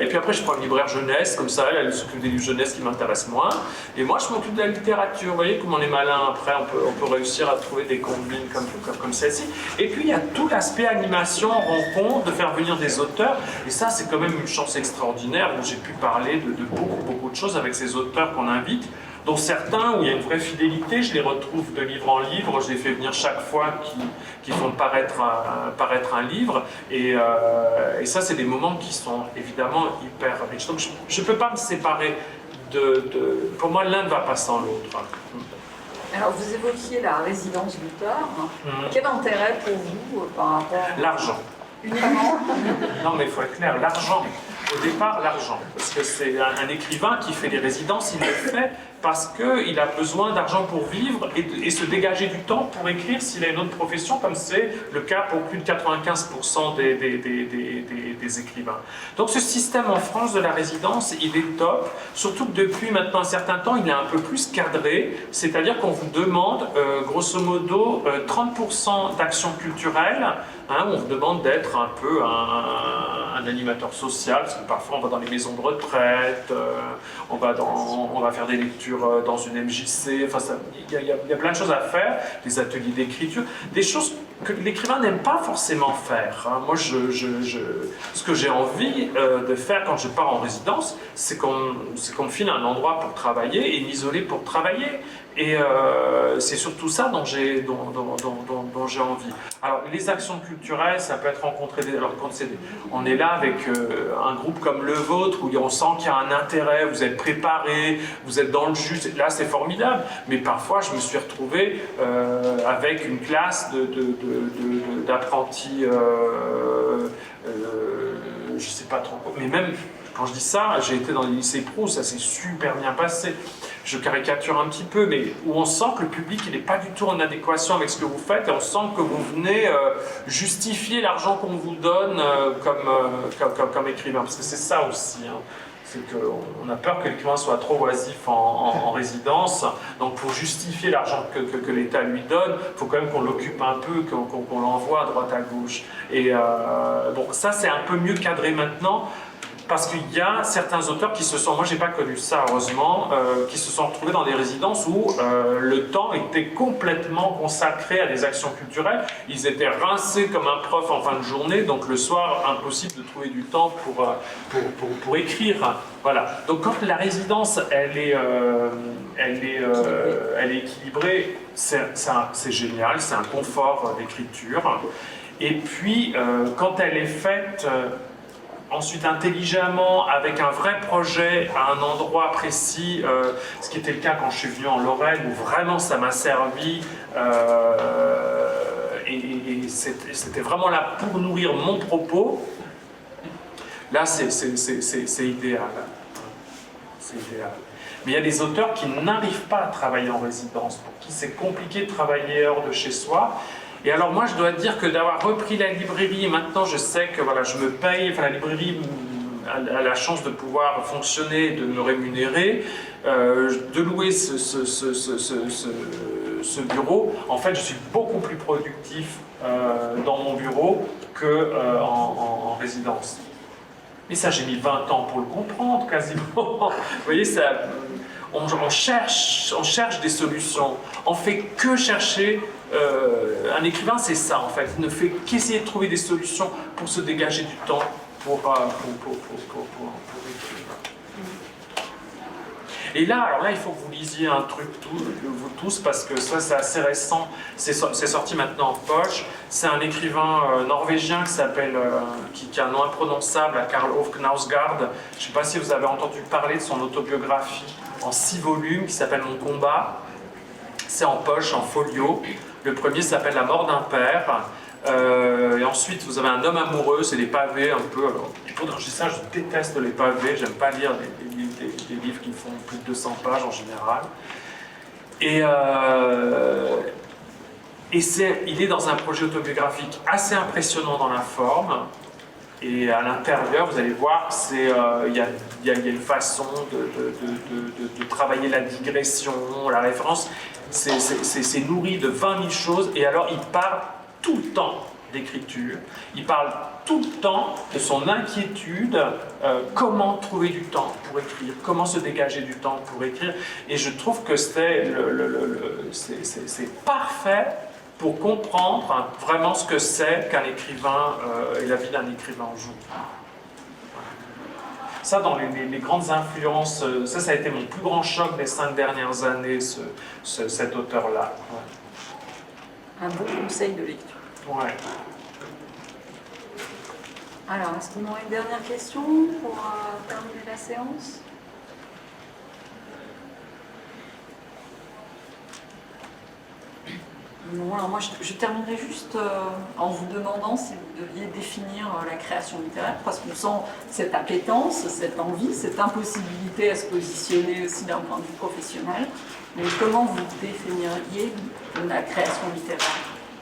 puis après, je prends une libraire jeunesse, comme ça, elle s'occupe des livres jeunesse qui m'intéressent moins. Et moi, je m'occupe de la littérature. Vous voyez comme on est malin après, on peut réussir à trouver des combines comme celle-ci. Et puis, il y a tout l'aspect animation, rencontre, de faire venir des auteurs. Et ça, c'est quand même une chance extraordinaire où j'ai pu parler de beaucoup de choses avec ces auteurs qu'on invite, dont certains, où il y a une vraie fidélité, je les retrouve de livre en livre, je les fais venir chaque fois qu'ils font paraître un livre, et ça c'est des moments qui sont évidemment hyper riches. Donc je ne peux pas me séparer pour moi l'un ne va pas sans l'autre. Alors vous évoquiez la résidence d'auteur, quel intérêt pour vous par rapport à... L'argent. Uniquement. Non mais il faut être clair, l'argent. Au départ, l'argent. Parce que c'est un écrivain qui fait des résidences, il le fait parce qu'il a besoin d'argent pour vivre et se dégager du temps pour écrire s'il a une autre profession, comme c'est le cas pour plus de 95% des écrivains. Donc ce système en France de la résidence, il est top, surtout que depuis maintenant un certain temps, il est un peu plus cadré, c'est-à-dire qu'on vous demande grosso modo 30% d'actions culturelles, hein, on vous demande d'être un peu un animateur social, parce que parfois on va dans les maisons de retraite, on va faire des lectures dans une MJC, enfin il y a plein de choses à faire, des ateliers d'écriture, des choses que l'écrivain n'aime pas forcément faire. Hein. Moi, ce que j'ai envie de faire quand je pars en résidence, c'est qu'on me file un endroit pour travailler et m'isoler pour travailler. Et c'est surtout ça dont j'ai envie. Alors, les actions culturelles, ça peut être rencontrer on est là avec un groupe comme le vôtre, où on sent qu'il y a un intérêt, vous êtes préparé, vous êtes dans le jus, là c'est formidable. Mais parfois, je me suis retrouvé avec une classe d'apprentis, je sais pas trop, mais même quand je dis ça, j'ai été dans les lycées pro, ça s'est super bien passé. Je caricature un petit peu, mais où on sent que le public il n'est pas du tout en adéquation avec ce que vous faites, et on sent que vous venez justifier l'argent qu'on vous donne comme écrivain, parce que c'est ça aussi. Hein. C'est qu'on a peur que l'écrivain soit trop oisif en résidence. Donc pour justifier l'argent que l'État lui donne, il faut quand même qu'on l'occupe un peu, qu'on l'envoie à droite à gauche. Et bon, ça c'est un peu mieux cadré maintenant. Parce qu'il y a certains auteurs qui se sont, moi j'ai pas connu ça heureusement, qui se sont retrouvés dans des résidences où le temps était complètement consacré à des actions culturelles. Ils étaient rincés comme un prof en fin de journée, donc le soir, impossible de trouver du temps pour écrire. Voilà. Donc quand la résidence, elle est équilibrée, c'est génial, c'est un confort d'écriture. Et puis, quand elle est faite... ensuite intelligemment, avec un vrai projet à un endroit précis, ce qui était le cas quand je suis venu en Lorraine, où vraiment ça m'a servi, et c'était vraiment là pour nourrir mon propos. Là, c'est idéal. C'est idéal. Mais il y a des auteurs qui n'arrivent pas à travailler en résidence, pour qui c'est compliqué de travailler hors de chez soi. Et alors moi je dois dire que d'avoir repris la librairie, et maintenant je sais que voilà, je me paye, enfin la librairie a la chance de pouvoir fonctionner, de me rémunérer, de louer ce bureau, en fait je suis beaucoup plus productif dans mon bureau qu'en résidence. Et ça j'ai mis 20 ans pour le comprendre quasiment. Vous voyez, ça, on cherche des solutions, on fait que chercher. Un écrivain, c'est ça en fait, il ne fait qu'essayer de trouver des solutions pour se dégager du temps pour écrire. Et là, alors là, il faut que vous lisiez un truc, vous tous, parce que ça, c'est assez récent, c'est sorti maintenant en poche. C'est un écrivain norvégien qui s'appelle, qui a un nom imprononçable, à Karl Ove Knausgaard. Je ne sais pas si vous avez entendu parler de son autobiographie en 6 volumes qui s'appelle Mon combat. C'est en poche, en folio. Le premier s'appelle La mort d'un père. Et ensuite, vous avez Un homme amoureux, c'est des pavés un peu. Alors, quand je dis ça, je déteste les pavés, j'aime pas lire des livres qui font plus de 200 pages en général. Il est dans un projet autobiographique assez impressionnant dans la forme. Et à l'intérieur, vous allez voir, il y a une façon de travailler la digression, la référence. C'est nourri de 20 000 choses. Et alors, il parle tout le temps d'écriture. Il parle tout le temps de son inquiétude, comment trouver du temps pour écrire, comment se dégager du temps pour écrire. Et je trouve que c'est parfait pour comprendre vraiment ce que c'est qu'un écrivain et la vie d'un écrivain aujourd'hui. Ça, dans les grandes influences, ça a été mon plus grand choc des 5 dernières années, cet auteur-là. Ouais. Un bon conseil de lecture. Ouais. Alors, est-ce qu'on aurait une dernière question pour terminer la séance ? Non, alors moi je terminerai juste en vous demandant si vous deviez définir la création littéraire, parce qu'on sent cette appétence, cette envie, cette impossibilité à se positionner aussi d'un point de vue professionnel. Mais comment vous définiriez la création littéraire ?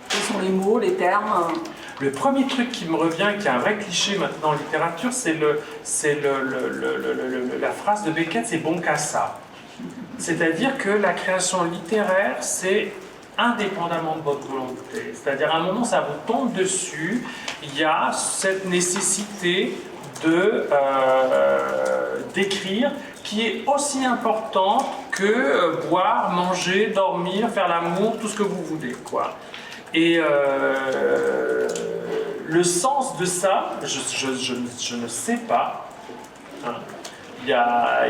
Quels sont les mots, les termes ? Le premier truc qui me revient, qui est un vrai cliché maintenant en littérature, c'est la phrase de Beckett, c'est bon qu'à ça. C'est-à-dire que la création littéraire, c'est indépendamment de votre volonté. C'est-à-dire à un moment, ça vous tombe dessus, il y a cette nécessité d'écrire qui est aussi importante que boire, manger, dormir, faire l'amour, tout ce que vous voulez, quoi. Et le sens de ça, je ne sais pas. Hein. Il y a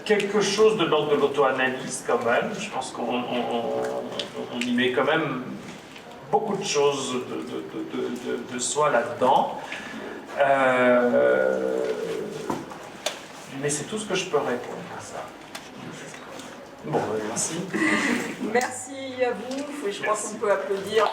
quelque chose de l'ordre de l'auto-analyse quand même. Je pense qu'on y met quand même beaucoup de choses de soi là-dedans. Mais c'est tout ce que je peux répondre à ça. Bon, merci. Merci à vous. Je crois qu'on peut applaudir.